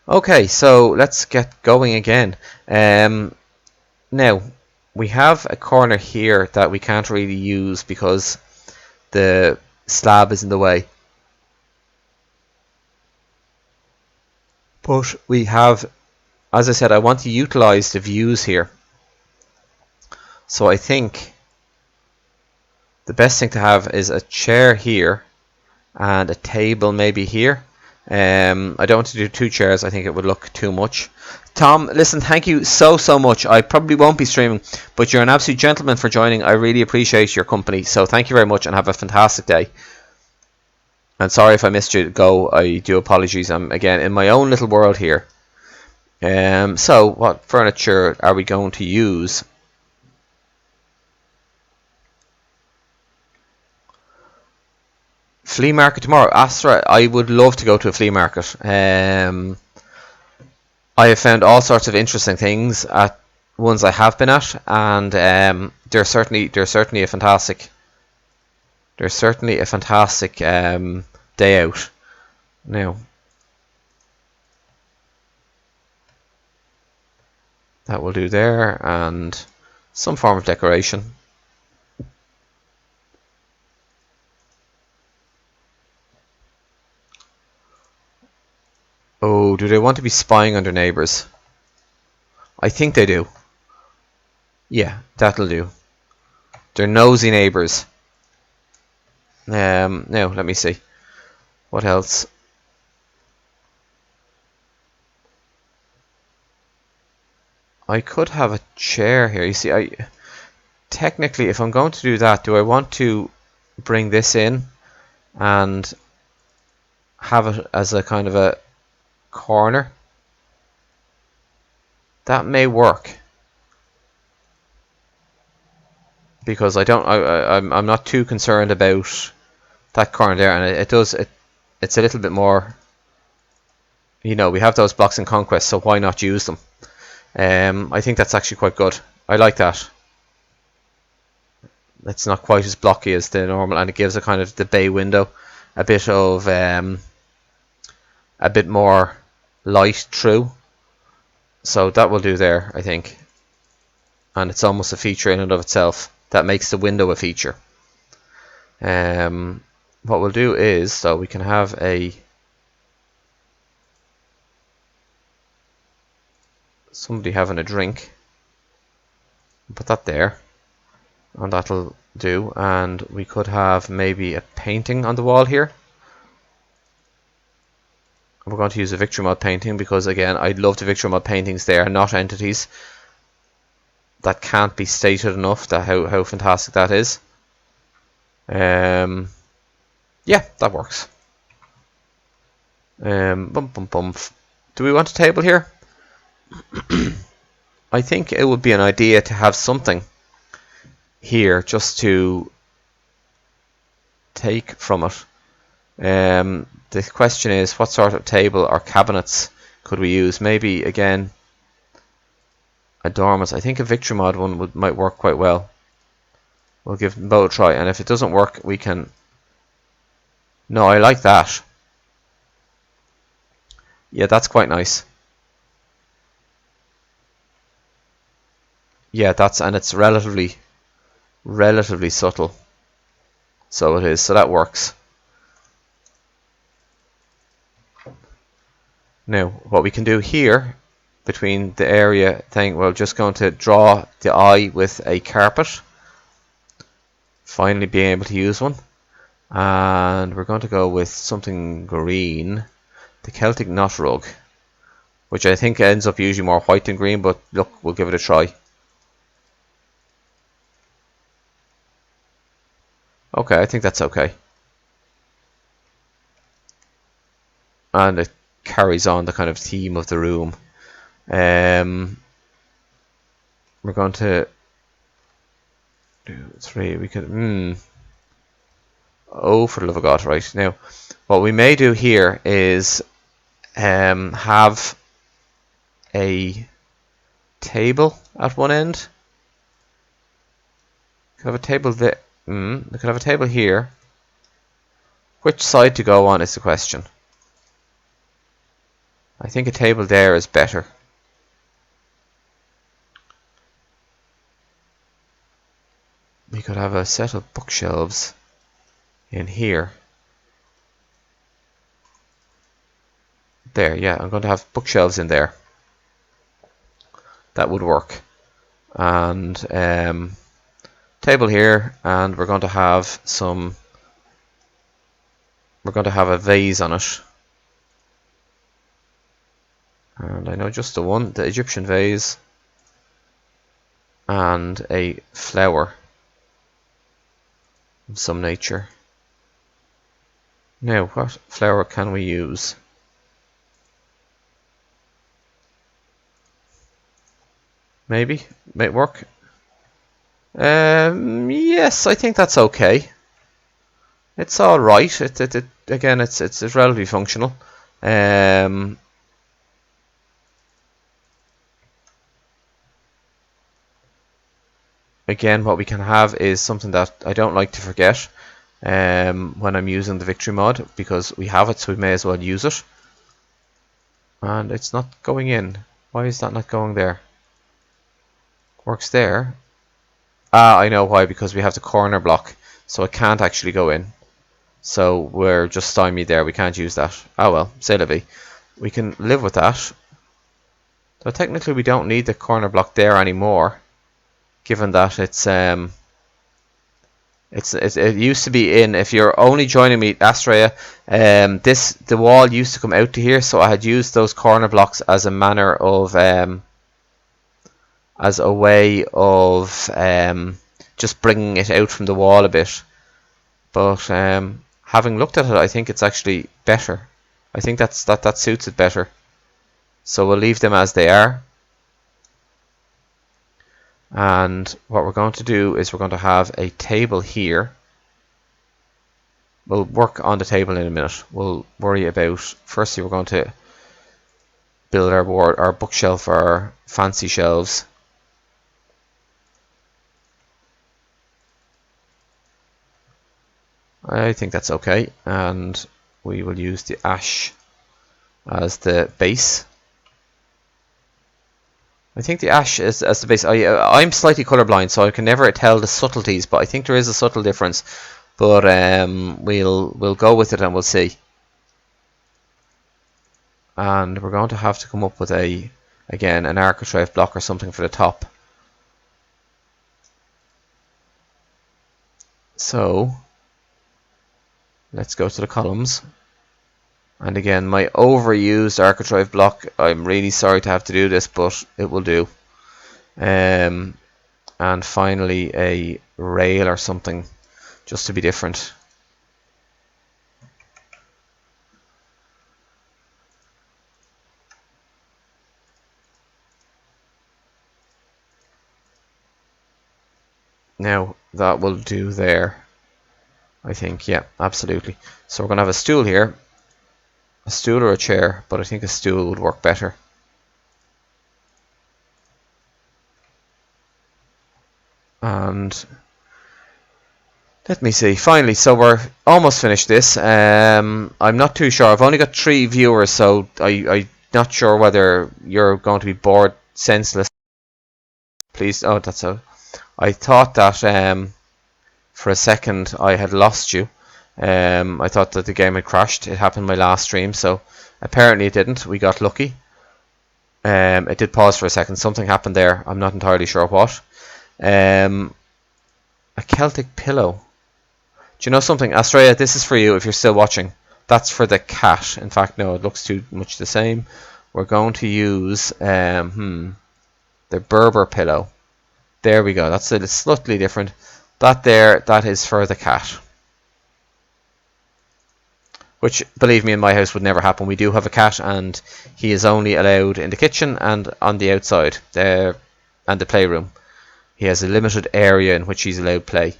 Okay, so let's get going again. Now, we have a corner here that we can't really use because the slab is in the way. But we have, as I said, I want to utilize the views here. So I think the best thing to have is a chair here and a table maybe here. I don't want to do 2 chairs. I think it would look too much. Tom, listen, thank you so much. I probably won't be streaming, but you're an absolute gentleman for joining. I really appreciate your company. So thank you very much and have a fantastic day. And sorry if I missed you go. I do apologies. I'm again in my own little world here. So what furniture are we going to use? Flea market tomorrow. Astra, I would love to go to a flea market. I have found all sorts of interesting things at ones I have been at, and there's certainly a fantastic. There's certainly a fantastic day out. Now, that will do there, and some form of decoration. Oh, do they want to be spying on their neighbours? I think they do. Yeah, that'll do. They're nosy neighbours. Now, let me see. What else? I could have a chair here. You see, technically, if I'm going to do that, do I want to bring this in and have it as a kind of a corner? That may work. Because I'm not too concerned about that corner there, and it's a little bit more, you know, we have those blocks in Conquest, so why not use them? I think that's actually quite good. I like that. It's not quite as blocky as the normal, and it gives a kind of the bay window a bit of a bit more light through. So that will do there, I think. And it's almost a feature in and of itself. That makes the window a feature. What we'll do is, so we can have somebody having a drink. Put that there, and that'll do. And we could have maybe a painting on the wall here. We're going to use a Victory Mod painting because, again, I love the Victory Mod paintings. They are not entities. that can't be stated enough, that how fantastic that is. Yeah, that works. Do we want a table here? I think it would be an idea to have something here just to take from it. The question is, what sort of table or cabinets could we use? Maybe again a dormouse. I think a victory mod one might work quite well. We'll give them both a try, and if it doesn't work, we can. No, I like that. Yeah, that's quite nice. Yeah, and it's relatively subtle. So it is. So that works. Now, what we can do here between the area thing, we're just going to draw the eye with a carpet. Finally being able to use one. And we're going to go with something green. The Celtic knot rug, which I think ends up usually more white than green, but look, we'll give it a try. Okay, I think that's okay. And it carries on the kind of theme of the room. We're going to 2, 3. We could. Oh, for the love of God! Right now, what we may do here is have a table at one end. We could have a table there. We could have a table here. Which side to go on is the question. I think a table there is better. We could have a set of bookshelves in here. There, yeah, I'm going to have bookshelves in there. That would work. And table here, and we're going to have some. We're going to have a vase on it. And I know just the one, the Egyptian vase, and a flower of some nature. Now, what flower can we use? Maybe, might work. Yes, I think that's okay. It's all right. Again, it's relatively functional. Again, what we can have is something that I don't like to forget when I'm using the victory mod, because we have it, so we may as well use it. And it's not going in. Why is that not going there? Works there. Ah, I know why, because we have the corner block, so it can't actually go in. So we're just stymied there, we can't use that. Oh well, c'est la vie. We can live with that. So technically we don't need the corner block there anymore, given that it used to be in. If you're only joining me, Astrea, the wall used to come out to here, so I had used those corner blocks as a manner of as a way of just bringing it out from the wall a bit. But having looked at it, I think it's actually better. I think that suits it better. So we'll leave them as they are. And what we're going to do is we're going to have a table here. We'll work on the table in a minute. We'll worry about, firstly we're going to build our bookshelf, our fancy shelves. I think that's okay, and we will use the ash as the base. I think the ash is as the base. I'm slightly colorblind, so I can never tell the subtleties, but I think there is a subtle difference. But we'll go with it and we'll see. And we're going to have to come up with again an architrave block or something for the top. So let's go to the columns. And again, my overused architrave block, I'm really sorry to have to do this, but it will do. and finally a rail or something, just to be different. Now that will do there, I think. Yeah, absolutely. So we're going to have a stool here, a stool or a chair, but I think a stool would work better. And let me see. Finally, so we're almost finished this. I'm not too sure. I've only got 3 viewers, so I'm not sure whether you're going to be bored senseless. Please, oh, that's a. I thought that for a second I had lost you. I thought that the game had crashed. It happened my last stream, so apparently it didn't. We got lucky. It did pause for a second. Something happened there. I'm not entirely sure what. A Celtic pillow. Do you know something, Australia? This is for you if you're still watching. That's for the cat. In fact, no, it looks too much the same. We're going to use the Berber pillow. There we go. That's a slightly different. That there, that is for the cat. Which, believe me, in my house would never happen. We do have a cat, and he is only allowed in the kitchen and on the outside, and the playroom. He has a limited area in which he's allowed play.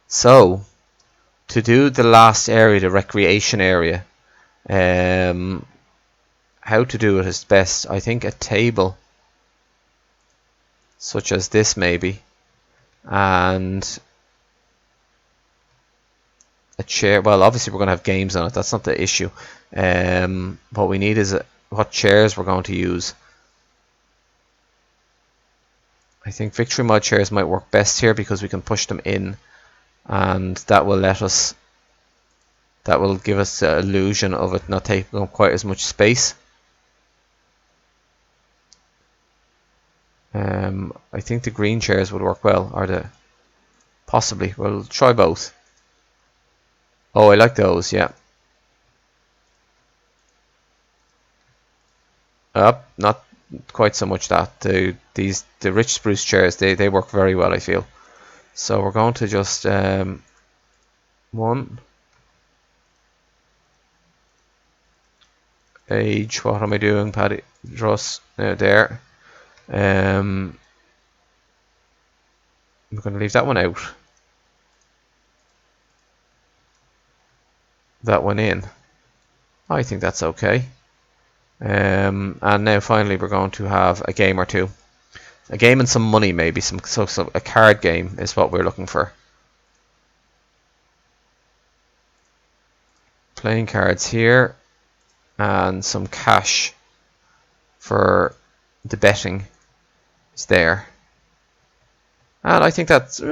So, to do the last area, the recreation area, how to do it is best. I think a table, such as this maybe, and a chair. Well, obviously we're going to have games on it. That's not the issue. What we need is what chairs we're going to use. I think victory mod chairs might work best here because we can push them in, and that will let us. That will give us the illusion of it not taking up quite as much space. I think the green chairs would work well, or the possibly. We'll try both. Oh, I like those. Yeah. Not quite so much that. The rich spruce chairs, they work very well, I feel. So we're going to just one age. What am I doing, Paddy? Druss there. I'm going to leave that one out. That one in. I think that's okay. And now finally we're going to have a game or two. A game and some money maybe. So a card game is what we're looking for. Playing cards here. And some cash for the betting is there. And I think that's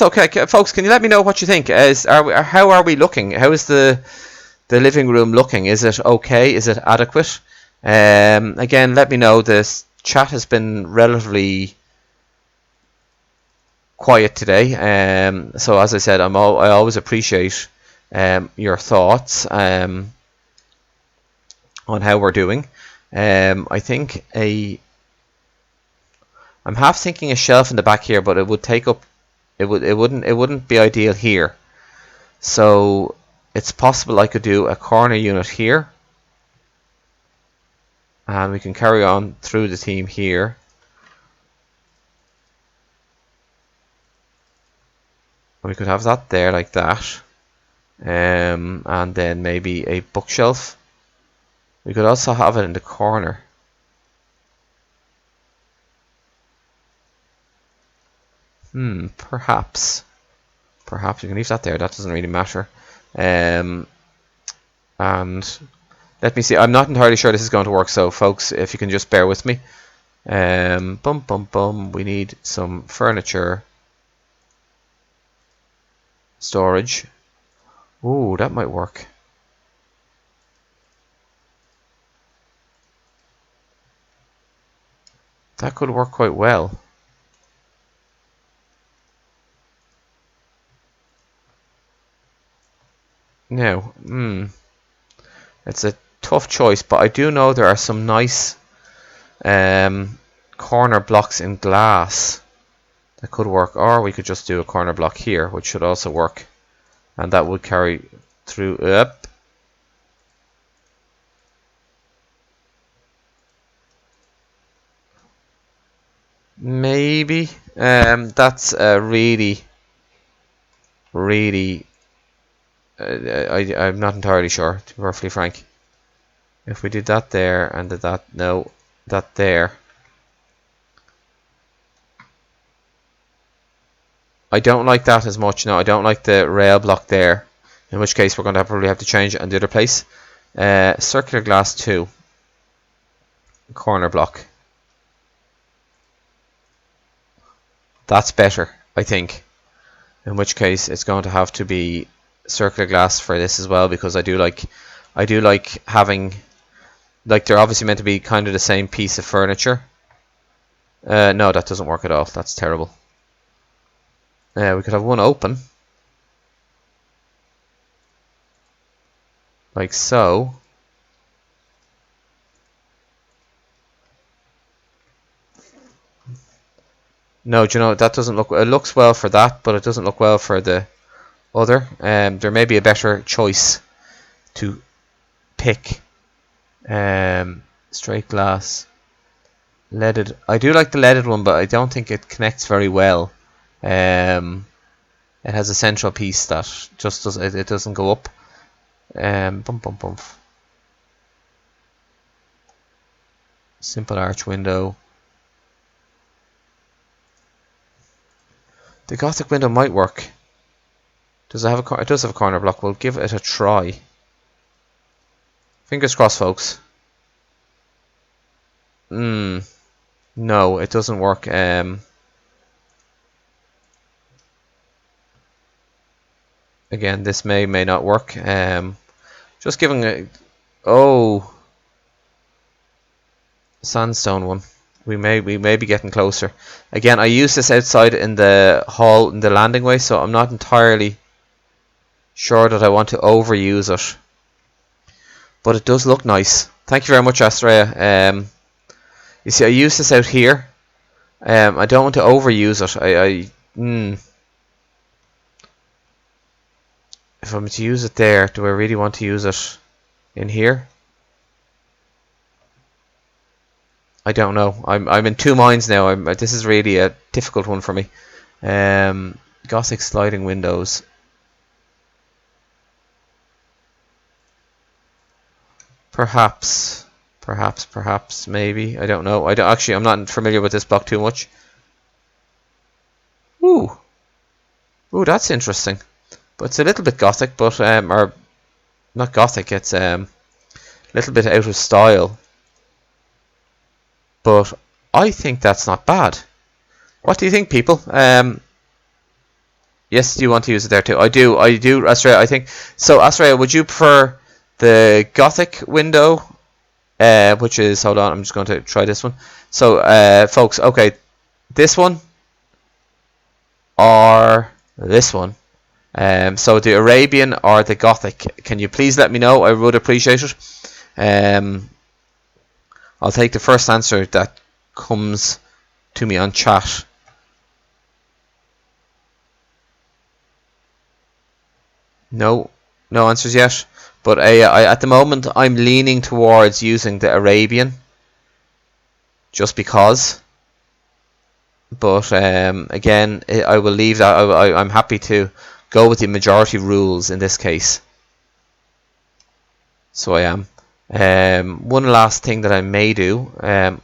okay, folks. Can you let me know what you think? How are we looking? How is the living room looking? Is it okay? Is it adequate? Again, let me know. This chat has been relatively quiet today. So as I said, I always appreciate your thoughts on how we're doing. I think I'm half thinking a shelf in the back here, but it would take up. It wouldn't be ideal here. So it's possible I could do a corner unit here, and we can carry on through the theme here. We could have that there like that, and then maybe a bookshelf. We could also have it in the corner. Perhaps we can leave that there. That doesn't really matter. And let me see. I'm not entirely sure this is going to work. So, folks, if you can just bear with me. We need some furniture, storage. Ooh, that might work. That could work quite well. Now, it's a tough choice, but I do know there are some nice corner blocks in glass. That could work, or we could just do a corner block here, which should also work, and that would carry through up. Maybe that's really I'm not entirely sure, to be perfectly frank. If we did that there and did that, no, that there. I don't like that as much. No, I don't like the rail block there. In which case we're going to probably have to change it on the other place. Circular glass 2. Corner block. That's better, I think. In which case it's going to have to be circular glass for this as well, because I do like having, like, they're obviously meant to be kind of the same piece of furniture. No, that doesn't work at all. That's terrible. We could have one open, like so. No, do you know, that doesn't look, it looks well for that, but it doesn't look well for the other. There may be a better choice to pick. Straight glass, leaded. I do like the leaded one, but I don't think it connects very well. It has a central piece that just does it doesn't go up. Bump bump bump. Simple arch window. The Gothic window might work. Does it have a? It does have a corner block. We'll give it a try. Fingers crossed, folks. No, it doesn't work. Again, this may not work. Just giving a sandstone one. We may be getting closer. Again, I use this outside in the hall, in the landing way, so I'm not entirely sure that I want to overuse it. But it does look nice. Thank you very much, Astrea. You see, I use this out here. I don't want to overuse it. If I'm to use it there, do I really want to use it in here? I don't know. I'm in two minds now. This is really a difficult one for me. Gothic sliding windows. Perhaps, maybe. I don't know. I'm not familiar with this block too much. Ooh, that's interesting. But it's a little bit Gothic, but or not Gothic. It's a little bit out of style. But I think that's not bad. What do you think, people? Yes, do you want to use it there too? I do, Astrea. I think so. Astrea, would you prefer the Gothic window, which is, hold on, I'm just going to try this one. So, folks, okay, this one or this one. So the Arabian or the Gothic. Can you please let me know? I would appreciate it. I'll take the first answer that comes to me on chat. No answers yet. But at the moment, I'm leaning towards using the Arabian, just because. But again, I will leave that. I'm happy to go with the majority rules in this case. So I am. One last thing that I may do. I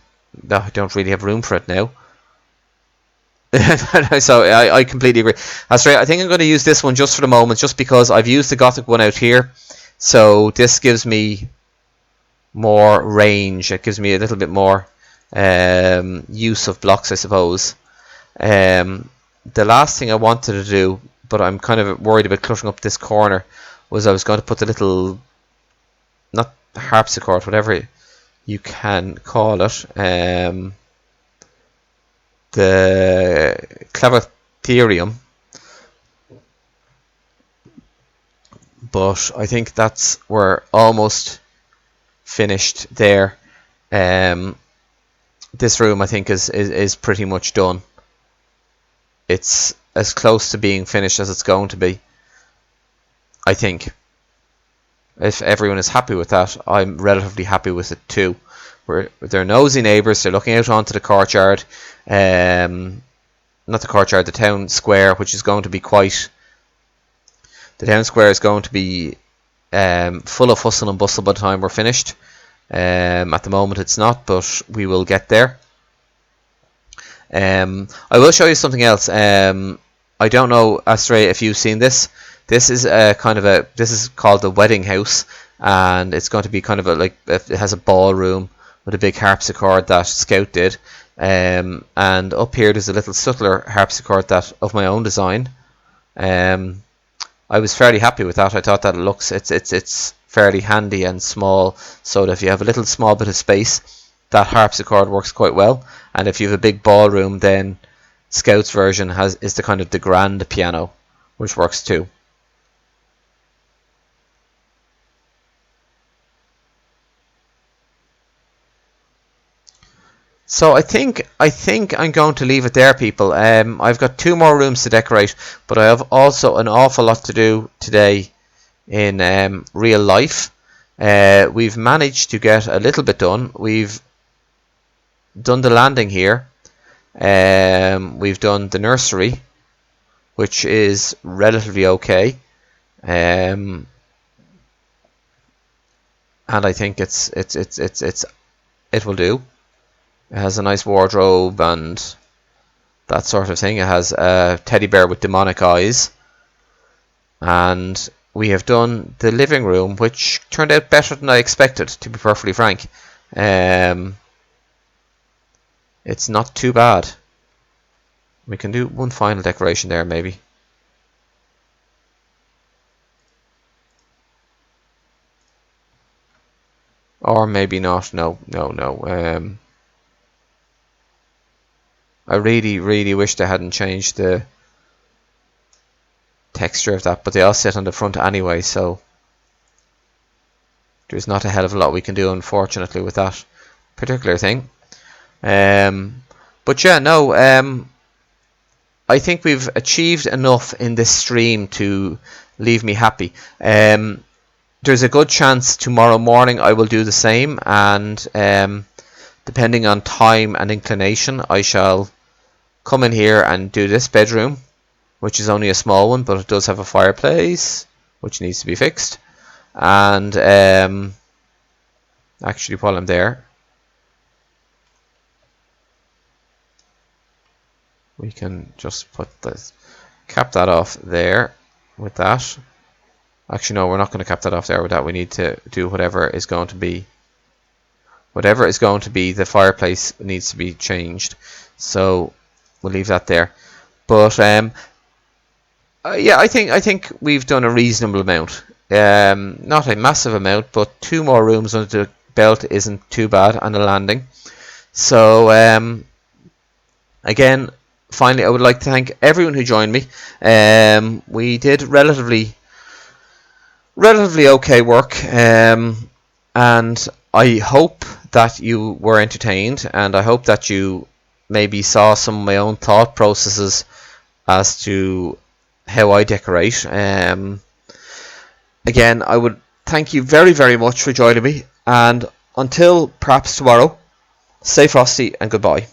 don't really have room for it now. So I completely agree. That's right. I think I'm going to use this one just for the moment, just because I've used the Gothic one out here. So this gives me more range. It gives me a little bit more use of blocks, I suppose. The last thing I wanted to do, but I'm kind of worried about cluttering up this corner, was I was going to put the little, not harpsichord, whatever you can call it, the Clavatherium, but I think we're almost finished there. this room I think is pretty much done. It's as close to being finished as it's going to be, I think. If everyone is happy with that, I'm relatively happy with it too. They're nosy neighbours, they're looking out onto the courtyard, not the courtyard, the town square, which is going to be quite... The town square is going to be full of hustle and bustle by the time we're finished. At the moment it's not, but we will get there. I will show you something else. I don't know, Astray, if you've seen this. This is this is called the wedding house, and it's going to be kind of it has a ballroom with a big harpsichord that Scout did. And up here there's a little subtler harpsichord that of my own design. I was fairly happy with that. I thought that it's fairly handy and small, so that if you have a little small bit of space, that harpsichord works quite well. And if you have a big ballroom, then Scout's version is the kind of the grand piano, which works too. So I think I'm going to leave it there, people. I've got 2 more rooms to decorate, but I have also an awful lot to do today in real life. We've managed to get a little bit done. We've done the landing here. We've done the nursery, which is relatively okay. And I think it will do. It has a nice wardrobe and that sort of thing. It has a teddy bear with demonic eyes. And we have done the living room, which turned out better than I expected, to be perfectly frank. It's not too bad. We can do one final decoration there, maybe. Or maybe not. No. I really wish they hadn't changed the texture of that, but they all sit on the front anyway, so there's not a hell of a lot we can do, unfortunately, with that particular thing. But yeah, no, I think we've achieved enough in this stream to leave me happy. There's a good chance tomorrow morning I will do the same, and depending on time and inclination, I shall come in here and do this bedroom, which is only a small one, but it does have a fireplace, which needs to be fixed. And actually, while I'm there, we can just cap that off there with that. Actually, no, we're not going to cap that off there with that. We need to do whatever is going to be. Whatever is going to be, the fireplace needs to be changed. So we'll leave that there. But yeah, I think we've done a reasonable amount. Not a massive amount, but 2 more rooms under the belt isn't too bad, and a landing. So again, finally, I would like to thank everyone who joined me. We did relatively okay work, and I hope that you were entertained, and I hope that you maybe saw some of my own thought processes as to how I decorate. Again, I would thank you very much for joining me, and until perhaps tomorrow, stay frosty and goodbye.